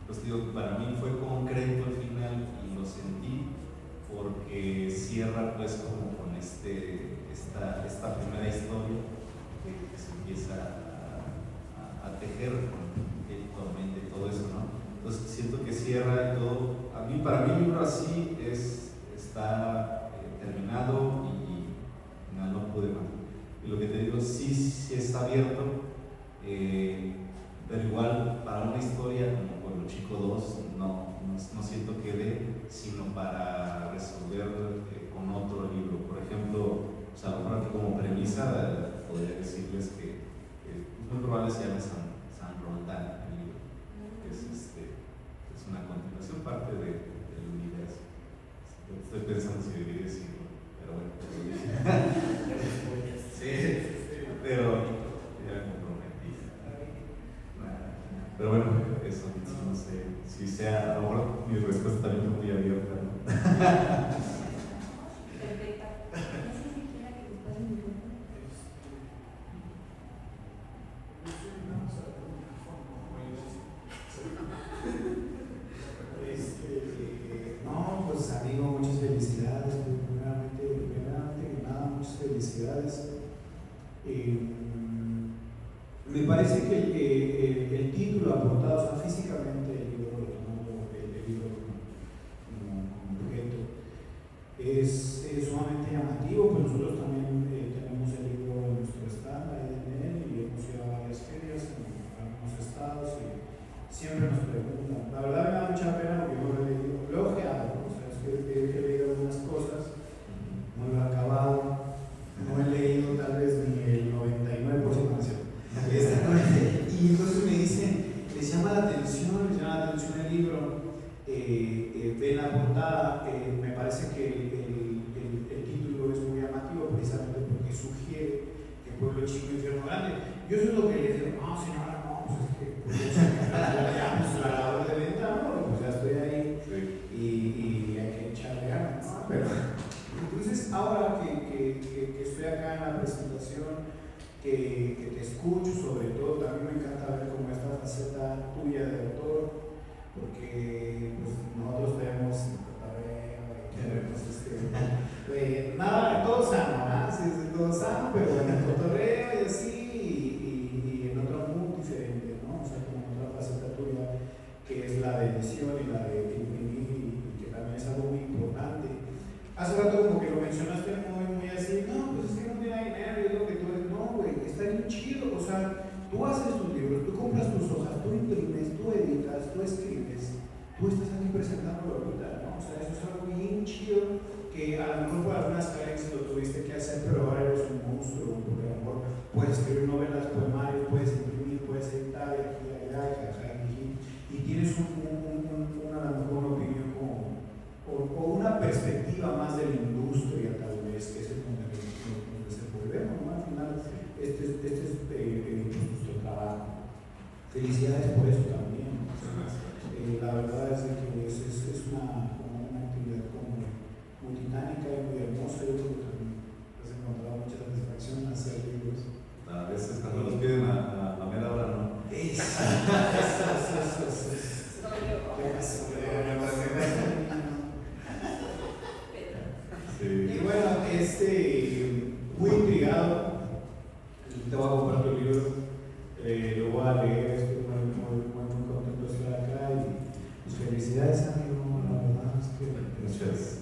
Pues digo, para mí fue concreto al final y lo sentí porque cierra pues como con esta primera historia que se empieza a tejer con el tormento y todo eso, ¿no? Entonces siento que cierra y todo. Para mí el libro así está terminado y no pude más. Y lo que te digo, sí está abierto, pero igual para una historia como Pueblo Chico 2 no siento que dé, sino para resolver con otro libro. Por ejemplo, o sea, como premisa podría decirles que es muy probable se llame San Roldán el libro, que es una continuación, parte del universo. Estoy pensando si debería decirlo, pero bueno. Sí, pero ya me comprometí. Pero bueno, eso, no sé si sea, a lo mejor mi respuesta también es muy abierta, ¿no? Perfecta. No sé si quiera que les pase mi Me parece que el título aportado, o sea, físicamente el libro, el libro como objeto, es sumamente llamativo, pero nosotros también tenemos el libro en nuestro stand ahí en él y hemos ido a varias ferias en algunos estados y siempre nos preguntan. La verdad me da mucha pena porque no lo he leído, lo he ojeado, ¿no? O sea, es que he leído algunas cosas, no lo he acabado, no he leído tal vez ni el 99% de exactamente. Y entonces me dicen, les llama la atención el libro, ven la portada, me parece que el título es muy llamativo precisamente porque sugiere que Pueblo Chico, Infierno Grande. Yo eso es lo que les digo, no señora, no, pues es que ya, pues la labor de venta, no, pues ya estoy ahí y hay que echarle ganas, ¿no? Pero entonces ahora que estoy acá en la presentación, que te escucho, sobre todo, también me encanta ver como esta faceta tuya de autor, porque pues, nosotros tenemos nada, todo sano, ¿no? Sí, todo sano, pero en el cotorreo y así, y en otro mundo diferente, ¿no? O sea, como en otra faceta tuya, que es la de edición y la de imprimir, y que también es algo muy importante. Hace rato como que lo mencionaste muy así, no, pues es que no tiene dinero, y es lo que tú eres, no, güey, está bien chido, o sea, tú haces tus libros, tú compras tus hojas, tú imprimes, tú editas, tú escribes, tú estás aquí presentándolo ahorita, ¿no? O sea, eso es algo bien chido que a lo mejor por algunas carencias lo tuviste que hacer, pero ahora eres un monstruo, porque a lo mejor puedes escribir novelas, poemarios, puedes imprimir, puedes editar, y aquí, allá, y tienes a lo mejor una opinión como o una perspectiva más de la industria, tal vez, que es el donde nos desenvolvemos, ¿no? Al final, este es nuestro trabajo. Felicidades por eso también. La verdad es que es una actividad como muy titánica y muy hermosa. Yo creo que también has encontrado mucha satisfacción en hacer libros. A veces cuando nos piden a mera hora, ¿no? Eso. Y bueno, muy intrigado, te voy a comprar tu libro, lo voy a leer, estoy muy contento de estar acá y pues, felicidades amigo, la verdad es que Muchas gracias.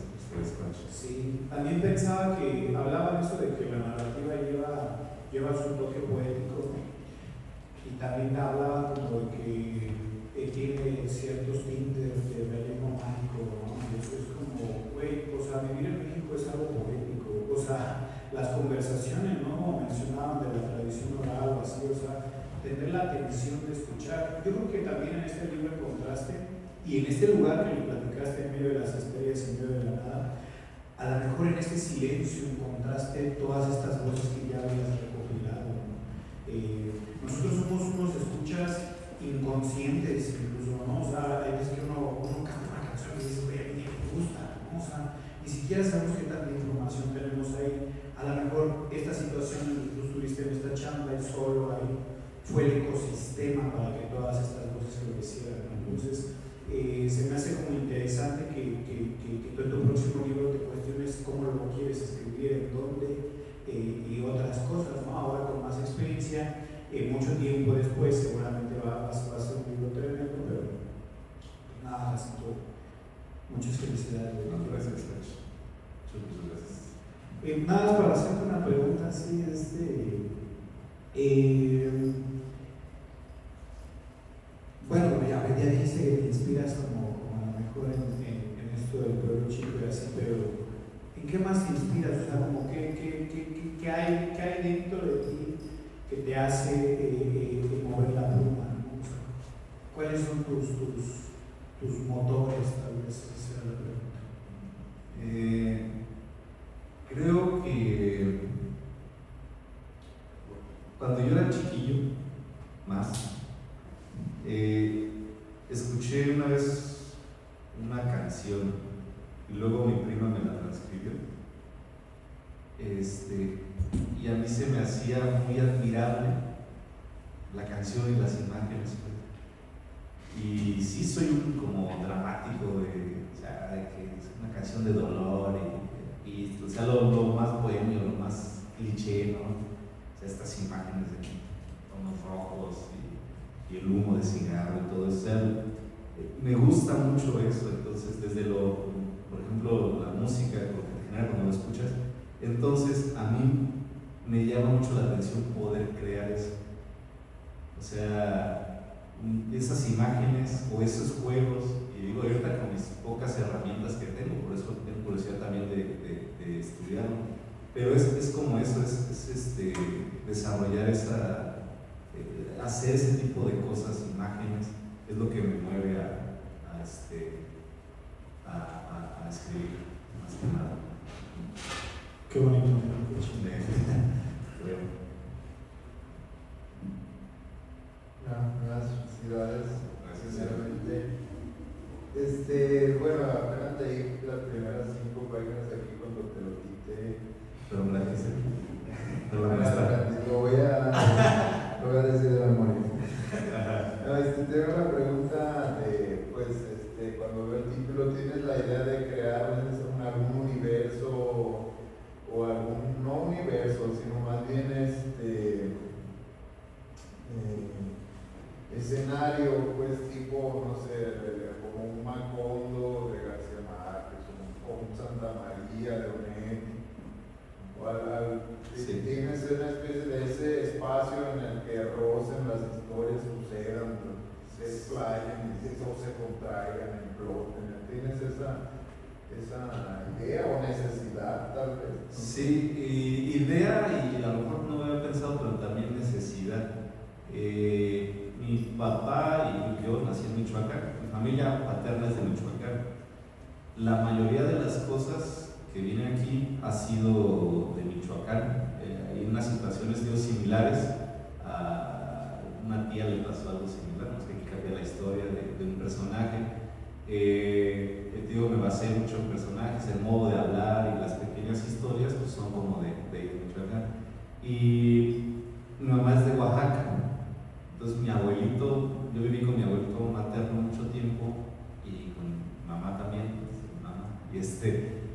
sí, también pensaba que hablaban eso de que la narrativa lleva su toque poético y también hablaba como de que tiene ciertos tintes de realismo mágico, ¿no? Y eso es como, güey, o sea, vivir en México es algo poético, o sea, las conversaciones, ¿no? Mencionaban de la tradición oral o así, o sea, tener la atención de escuchar. Yo creo que también en este libro encontraste, y en este lugar que lo platicaste en medio de las estrellas, en medio de la nada, a lo mejor en este silencio encontraste todas estas voces que ya habías recopilado, ¿no? Nosotros somos unos escuchas inconscientes incluso, ¿no? O sea, hay veces que uno canta una canción y dice, oye, a mí me gusta, ¿no? O sea, ni siquiera sabemos qué tanta información tenemos ahí. A lo mejor esta situación en la que tú estuviste en esta chamba y solo ahí fue el ecosistema para que todas estas voces lo hicieran, ¿no? Entonces, se me hace como interesante que tú en tu próximo libro te cuestiones cómo lo quieres escribir, en dónde y otras cosas, ¿no? Ahora con más experiencia, mucho tiempo después seguramente va a ser un libro tremendo, pero nada, así todo. Muchas felicidades. Gracias. Muchas gracias. Nada más para hacerte una pregunta así, bueno, ya dijiste que te inspiras como a lo mejor en esto del pueblo chico y así, pero ¿en qué más te inspiras? O sea, como ¿qué hay dentro de ti que te hace mover la pluma, ¿no? O sea, ¿cuáles son tus motores, tal vez? Esa era la pregunta. Creo que cuando yo era chiquillo, más, escuché una vez una canción y luego mi prima me la transcribió. Y a mí se me hacía muy admirable la canción y las imágenes. Y sí soy un como dramático de que es una canción de dolor y o sea, lo más bohemio, lo más cliché, ¿no? O sea, estas imágenes de rojos y el humo de cigarro y todo eso. O sea, me gusta mucho eso. Entonces, desde por ejemplo, la música, lo que te genera cuando lo escuchas, entonces a mí me llama mucho la atención poder crear eso. O sea, esas imágenes o esos juegos, y digo ahorita con mis pocas herramientas que tengo, por eso tengo curiosidad también de estudiarlo, pero es como eso, es desarrollar hacer ese tipo de cosas, imágenes, es lo que me mueve a escribir, más que nada. Qué bonito. Creo. Gracias, felicidades. Gracias. Sinceramente. Bueno, apenas leí las primeras 5 páginas aquí cuando te lo quité. Pero me la dice. Lo voy a decir de memoria. No, tengo una pregunta de, pues, cuando veo el título, ¿tienes la idea de crear algún universo o algún, no universo, sino más bien escenario, pues, tipo, no sé, como un Macondo de García Márquez, o un Santa María de Onetti, Sí. tienes una especie de ese espacio en el que rocen las historias, sucedan, se explayen o se contraigan, imploten? ¿Tienes esa idea o necesidad, tal vez? Sí, idea, y a lo mejor no lo había pensado, pero también necesidad. Mi papá y yo nací en Michoacán, mi familia paterna es de Michoacán. La mayoría de las cosas que vienen aquí ha sido de Michoacán. Hay unas situaciones similares. A una tía le pasó algo similar, no sé, que cambia la historia de un personaje. Me basé mucho en personajes, el modo de hablar y las pequeñas historias pues son como de Michoacán. Y mi mamá es de Oaxaca, entonces mi abuelito, yo viví con mi abuelito materno mucho tiempo y con mamá también,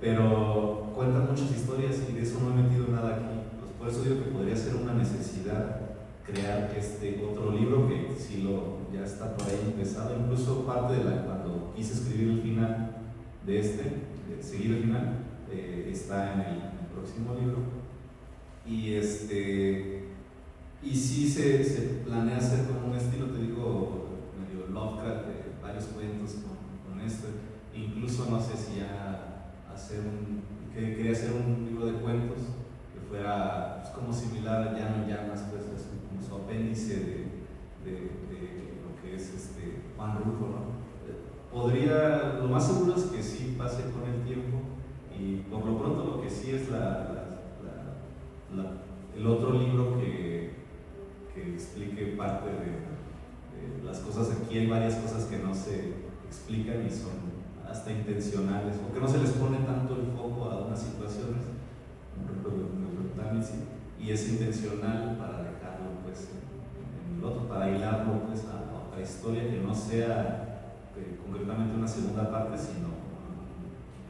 pero cuentan muchas historias y de eso no he metido nada aquí. Pues por eso digo que podría ser una necesidad crear otro libro que ya está por ahí empezado, incluso parte de cuando quise escribir el final de seguir el final, está en el próximo libro. Y sí se planea hacer como un estilo, te digo, medio Lovecraft, de varios cuentos con esto. Incluso no sé si ya quería hacer un libro de cuentos que fuera pues, como similar a Llano Llamas, pues es como su apéndice de lo que es Juan Rulfo, ¿no? Lo más seguro es que sí pase con el tiempo, y por lo pronto lo que sí es el otro libro que explique parte de las cosas. Aquí hay varias cosas que no se explican y son hasta intencionales, o que no se les pone tanto el foco a unas situaciones, por ejemplo, y es intencional para dejarlo pues en el otro, para hilarlo pues a otra historia que no sea concretamente una segunda parte, sino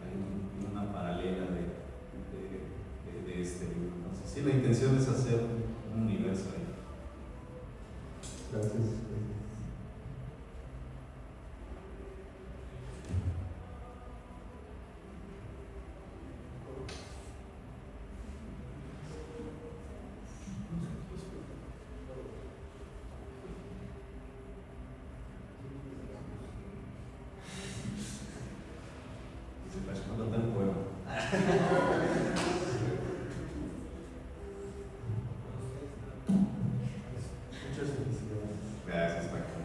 hay una paralela de este libro. Entonces, sí, la intención es hacer un universo ahí. Gracias. Gracias, Paco.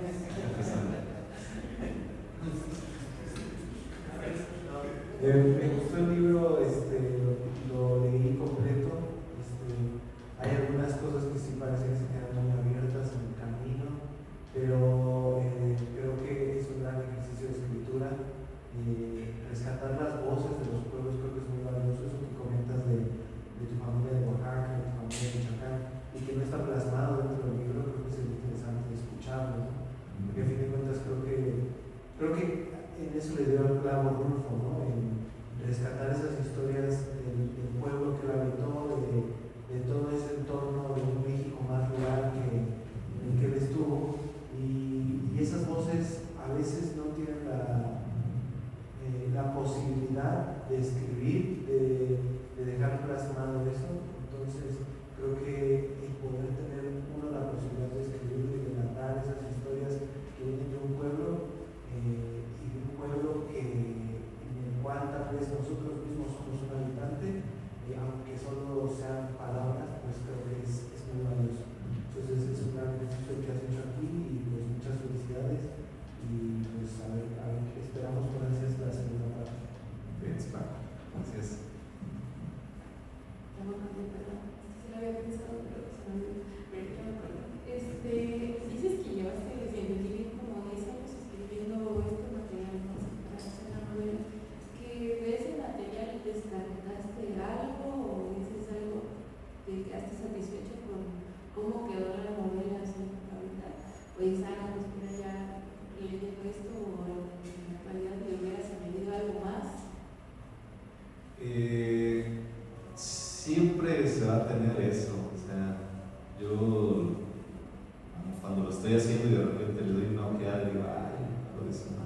estoy haciendo y de repente le doy una ojeada y digo, ay, lo de eso, ¿no?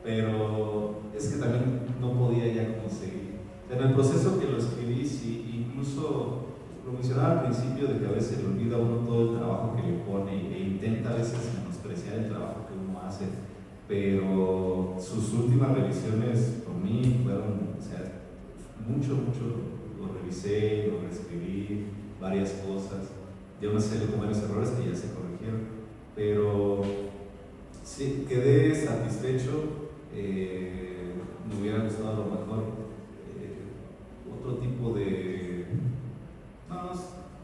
Pero es que también no podía ya como seguir. En el proceso que lo escribí, sí, incluso lo mencionaba al principio de que a veces le olvida a uno todo el trabajo que le pone e intenta a veces menospreciar el trabajo que uno hace, pero sus últimas revisiones por mí fueron, o sea, mucho, lo revisé, lo reescribí, varias cosas, ya me salió con varios errores que ya se corrigieron, pero sí, quedé satisfecho, me hubiera gustado a lo mejor otro tipo de... No,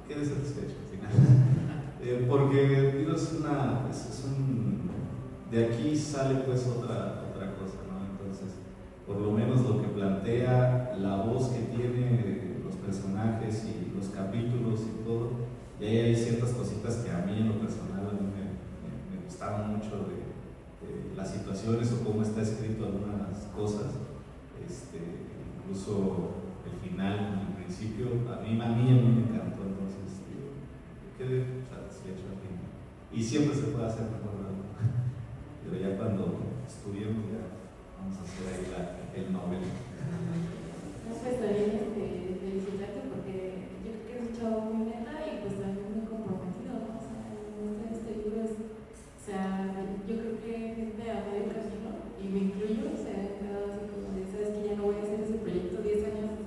quedé satisfecho al final. Porque digo, es un... De aquí sale pues otra cosa, ¿no? Entonces, por lo menos lo que plantea, la voz que tiene los personajes y los capítulos y todo, y ahí hay ciertas cositas que a mí en lo personal me gustaban mucho de las situaciones o cómo está escrito algunas cosas, incluso el final, el principio, a mí me encantó, entonces quedé satisfecho al final. Y siempre se puede hacer mejor, ¿no? Pero ya cuando estudiemos ya vamos a hacer ahí el Nobel. No, pues también felicitarte porque yo creo que es un chavo muy neta y pues también muy comprometido, ¿no? O sea, este libro es, o sea, yo creo que gente a medio camino, y me incluyo, o sea, he quedado así como de, sabes que ya no voy a hacer ese proyecto 10 años,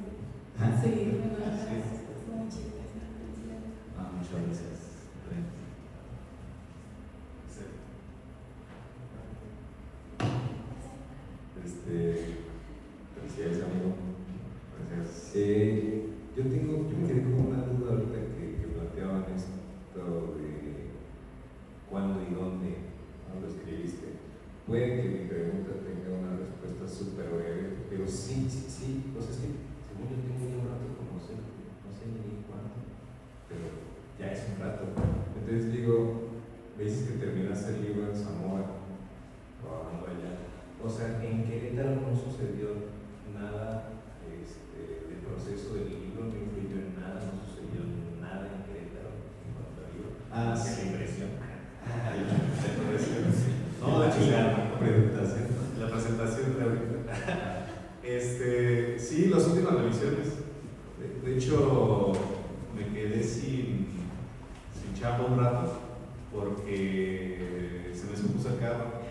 seguirme, ¿no? Sí. Es muy chido, felicidades. Muchas gracias. Felicidades, amigo. Gracias. Yo me quedé con una duda ahorita que planteaban esto de cuándo y dónde lo escribiste. Puede que mi pregunta tenga una respuesta súper breve, pero sí, pues es que según yo tengo ya un rato como no sé ni cuánto, pero ya es un rato. Entonces digo, me dices que terminaste el libro en Zamora, trabajando allá. O sea, en Querétaro no sucedió nada, el proceso del libro no influyó en nada, no sucedió nada en Querétaro en cuanto al libro. Sí. La impresión. No, de hecho, la presentación de ahorita. Sí, las últimas revisiones. De hecho, me quedé sin chamba un rato porque se me descompuso el carro.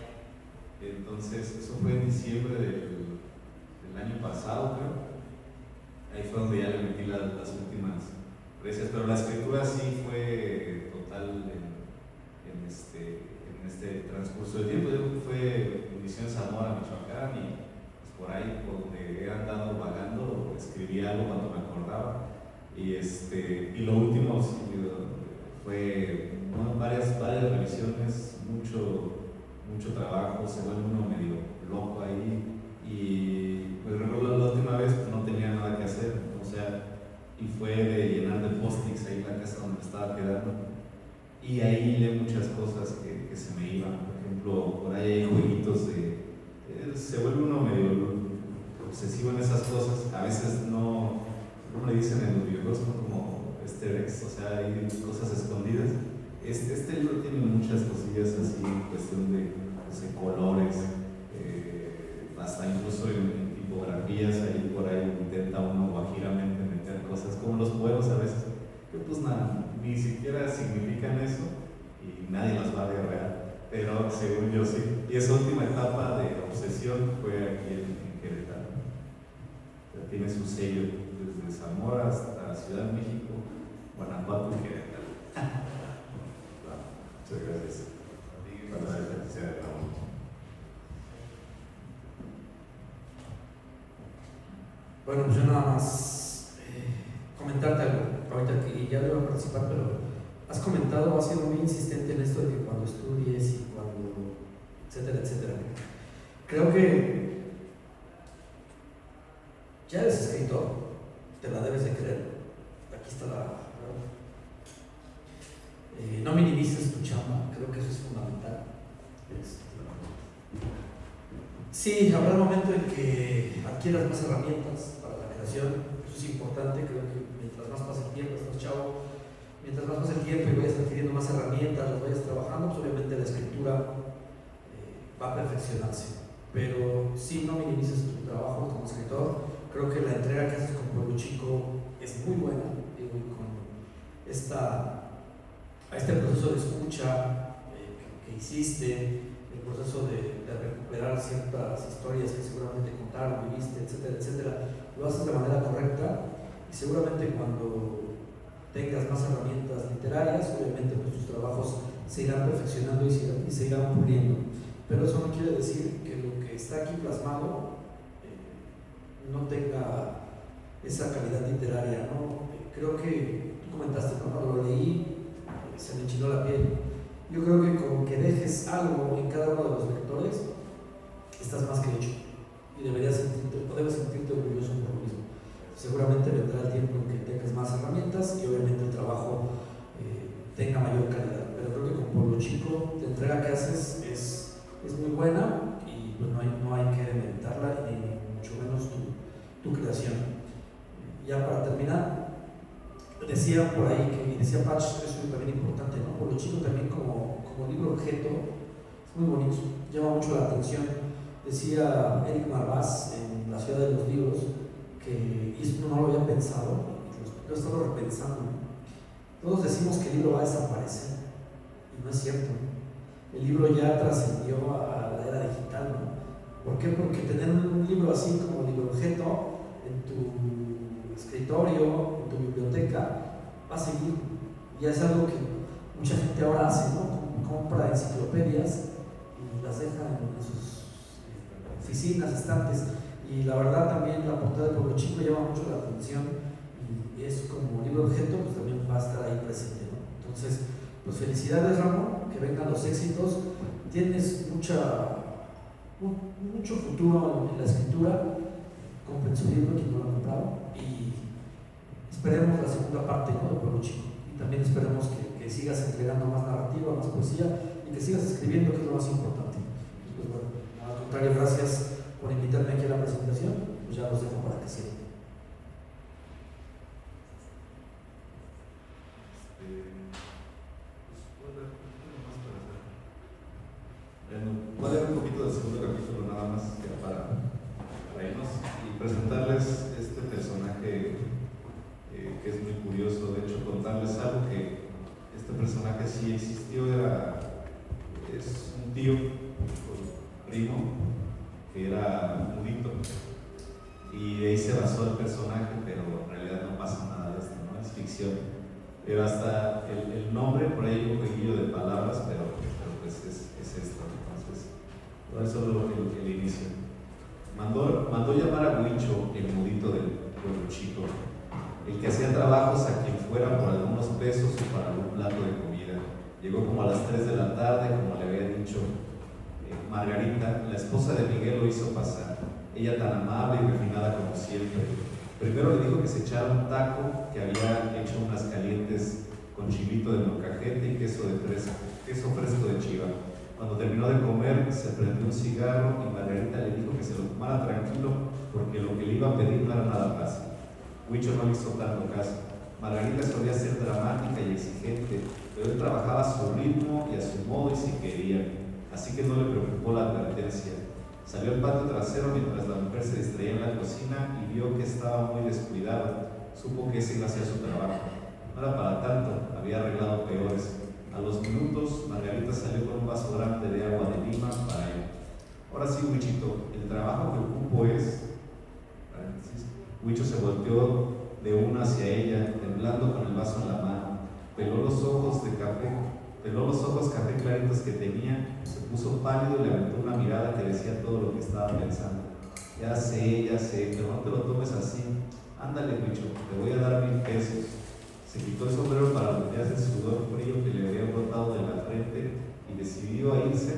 Entonces, eso fue en diciembre del año pasado, creo. Ahí fue donde ya le metí las últimas precias, pero la escritura sí fue total en este transcurso del tiempo. Yo creo que fue en Misión Zamora, Michoacán, y pues por ahí, por donde he andado vagando, escribí algo cuando me acordaba. Y lo último sí, fue varias revisiones, mucho trabajo, se vuelve uno medio loco ahí. Y pues recuerdo la última vez que no tenía nada que hacer, o sea, y fue de llenar de post-its ahí la casa donde me estaba quedando. Y ahí leí muchas cosas que se me iban. Por ejemplo, por ahí hay jueguitos se vuelve uno medio obsesivo en esas cosas. A veces no le dicen en los videojuegos como easter eggs, o sea, hay cosas escondidas. Este libro tiene muchas cosillas así, en cuestión de colores, hasta incluso en tipografías, ahí por ahí intenta uno guajiramente meter cosas como los poemas a veces, que pues nada, ni siquiera significan eso y nadie las va a agarrar, pero según yo sí. Y esa última etapa de obsesión fue aquí en Querétaro. O sea, tiene su sello desde Zamora hasta Ciudad de México, Guanajuato y Querétaro. Muchas gracias. Para la felicidad de Ramón. Bueno, pues yo nada más comentarte algo, ahorita que ya debo participar, pero has comentado, has sido muy insistente en esto de que cuando estudies y cuando, etcétera, etcétera. Creo que ya eres escritor, te la debes de creer. Aquí está no minimices tu chamba, creo que eso es fundamental. Sí, habrá un momento en que adquieras más herramientas para la creación, eso es importante. Creo que mientras más pase el tiempo, estás chavo, mientras más pasa el tiempo y vayas adquiriendo más herramientas, las vayas trabajando, pues obviamente la escritura va a perfeccionarse. Pero sí, no minimices tu trabajo como escritor. Creo que la entrega que haces con Pueblo Chico es muy buena, digo, y con este proceso de escucha que hiciste, el proceso de recuperar ciertas historias que seguramente contaron, viviste, etcétera, etcétera, lo haces de manera correcta, y seguramente cuando tengas más herramientas literarias, obviamente pues, tus trabajos se irán perfeccionando y se irán puliendo. Pero eso no quiere decir que lo que está aquí plasmado no tenga esa calidad literaria, ¿no? Creo que tú comentaste, ¿no? Cuando lo leí, se me enchinó la piel. Yo creo que con que dejes algo en cada uno de los lectores, estás más que hecho. Y debes sentirte orgulloso por lo mismo. Seguramente vendrá el tiempo en que tengas más herramientas y obviamente el trabajo tenga mayor calidad. Pero creo que con Pueblo Chico, la entrega que haces es muy buena y pues no hay que demeritarla ni mucho menos tu creación. Ya para terminar, decía por ahí que decía Patch, eso es también importante, ¿no? Pueblo Chico también como libro objeto es muy bonito, llama mucho la atención. Decía Eric Marvás en La Ciudad de los Libros que, y esto no lo había pensado, lo he estado repensando, ¿no? Todos decimos que el libro va a desaparecer y no es cierto, ¿no? El libro ya trascendió a la era digital, ¿no? ¿Por qué? Porque tener un libro así como libro objeto en tu escritorio, en tu biblioteca, va a seguir. Ya es algo que mucha gente ahora hace, ¿no? Compra enciclopedias y las deja en sus oficinas, estantes. Y la verdad también la portada de Pueblo Chico llama mucho la atención y es como libro objeto, pues también va a estar ahí presente, ¿no? Entonces, pues felicidades, Ramón, que vengan los éxitos. Tienes mucho futuro en la escritura. Compren su libro, quien no lo ha comprado, y esperemos la segunda parte, ¿no? De Pueblo Chico. Y también esperemos que sigas entregando más narrativa, más poesía y que sigas escribiendo, que es lo más importante. Pues bueno, al contrario, gracias por invitarme aquí a la presentación. Pues ya los dejo para que sigan. Voy a leer un poquito del segundo capítulo nada más, ya para irnos y presentarles este personaje que es muy curioso. De hecho, contarles algo que este personaje sí existió, es un tío, un primo, que era mudito, y de ahí se basó el personaje, pero en realidad no pasa nada de esto, ¿no? Es ficción. Pero hasta el nombre, por ahí un jueguillo de palabras, pero pues es esto. Entonces, todo eso es el inicio. Mandó llamar a Huicho, el mudito del Pueblo Chico, el que hacía trabajos a quien fuera por algunos pesos o para algún plato de comida. Llegó como a las 3 de la tarde, como le había dicho Margarita, la esposa de Miguel, lo hizo pasar. Ella tan amable y refinada como siempre. Primero le dijo que se echara un taco, que había hecho unas calientes con chilito de molcajete y queso fresco de chiva. Cuando terminó de comer, se prendió un cigarro y Margarita le dijo que se lo tomara tranquilo porque lo que le iba a pedir no era nada fácil. Huicho no le hizo tanto caso. Margarita solía ser dramática y exigente, pero él trabajaba a su ritmo y a su modo y si quería, así que no le preocupó la advertencia. Salió al patio trasero mientras la mujer se distraía en la cocina y vio que estaba muy descuidado. Supo que ese iba a ser su trabajo. No era para tanto, había arreglado peores. A los minutos, Margarita salió con un vaso grande de agua de lima para él. Ahora sí, Huichito, el trabajo que ocupo es... Huicho se volteó de una hacia ella, temblando con el vaso en la mano. Peló los ojos café claritos que tenía, se puso pálido y le aventó una mirada que decía todo lo que estaba pensando. Ya sé, pero no te lo tomes así. Ándale, Huicho, te voy a dar 1,000 pesos. Se quitó el sombrero para limpiarse el sudor frío que le había brotado de la frente y decidió a irse.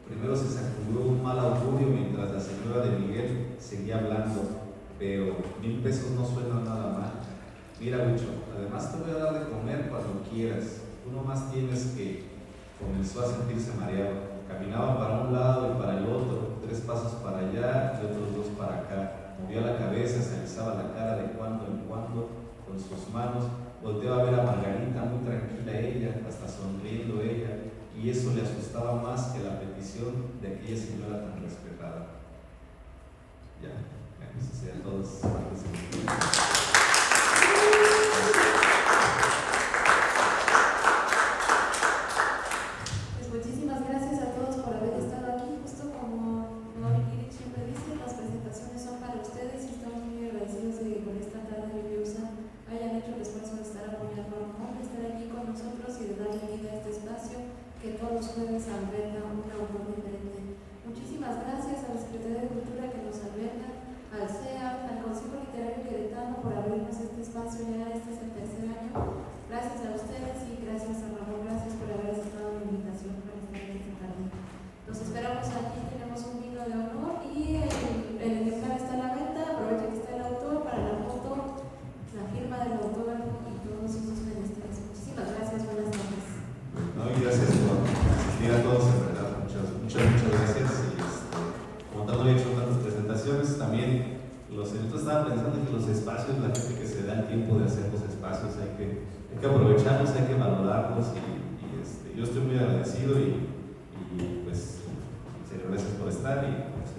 Primero se sacudió un mal augurio mientras la señora de Miguel seguía hablando, pero 1,000 pesos no suenan nada mal. Mira, Huicho, además te voy a dar de comer cuando quieras. Tú nomás tienes que... Comenzó a sentirse mareado. Caminaba para un lado y para el otro, 3 pasos para allá y otros 2 para acá. Movía la cabeza, se alisaba la cara de cuando en cuando con sus manos. volteaba a ver a Margarita, muy tranquila ella, hasta sonriendo ella, y eso le asustaba más que la petición de aquella señora tan respetada. Ya, eso sería todo. Pues muchísimas gracias a todos por haber estado aquí. Justo como Nori Kirik siempre dice, las presentaciones son para ustedes y estamos muy agradecidos de que con esta tarde lluviosa hayan hecho el esfuerzo de estar apoyando a Ramón, de estar aquí con nosotros y de darle vida a este espacio que todos los jueves alberga un autor diferente. Muchísimas gracias a la Secretaría de Cultura que nos alberga, al CEA, al Consejo Literario Queretano por abrirnos este espacio. Ya este es el tercer año. Gracias a ustedes y gracias a Ramón, gracias por haber aceptado la invitación para estar esta tarde. Nos esperamos aquí, tenemos un vino de honor y el ejemplar está a la venta. Aprovechen que está el autor para la foto, la firma del autógrafo y todos esos menesteres. Muchísimas gracias, buenas tardes. No, y gracias por asistir a todos, en verdad, muchas gracias. Y como tanto he hecho tantas presentaciones, también yo estaba pensando que los espacios, la gente que se da el tiempo de hacer los espacios, hay que aprovecharlos, hay que valorarlos y yo estoy muy agradecido y pues, en serio, gracias por estar y pues,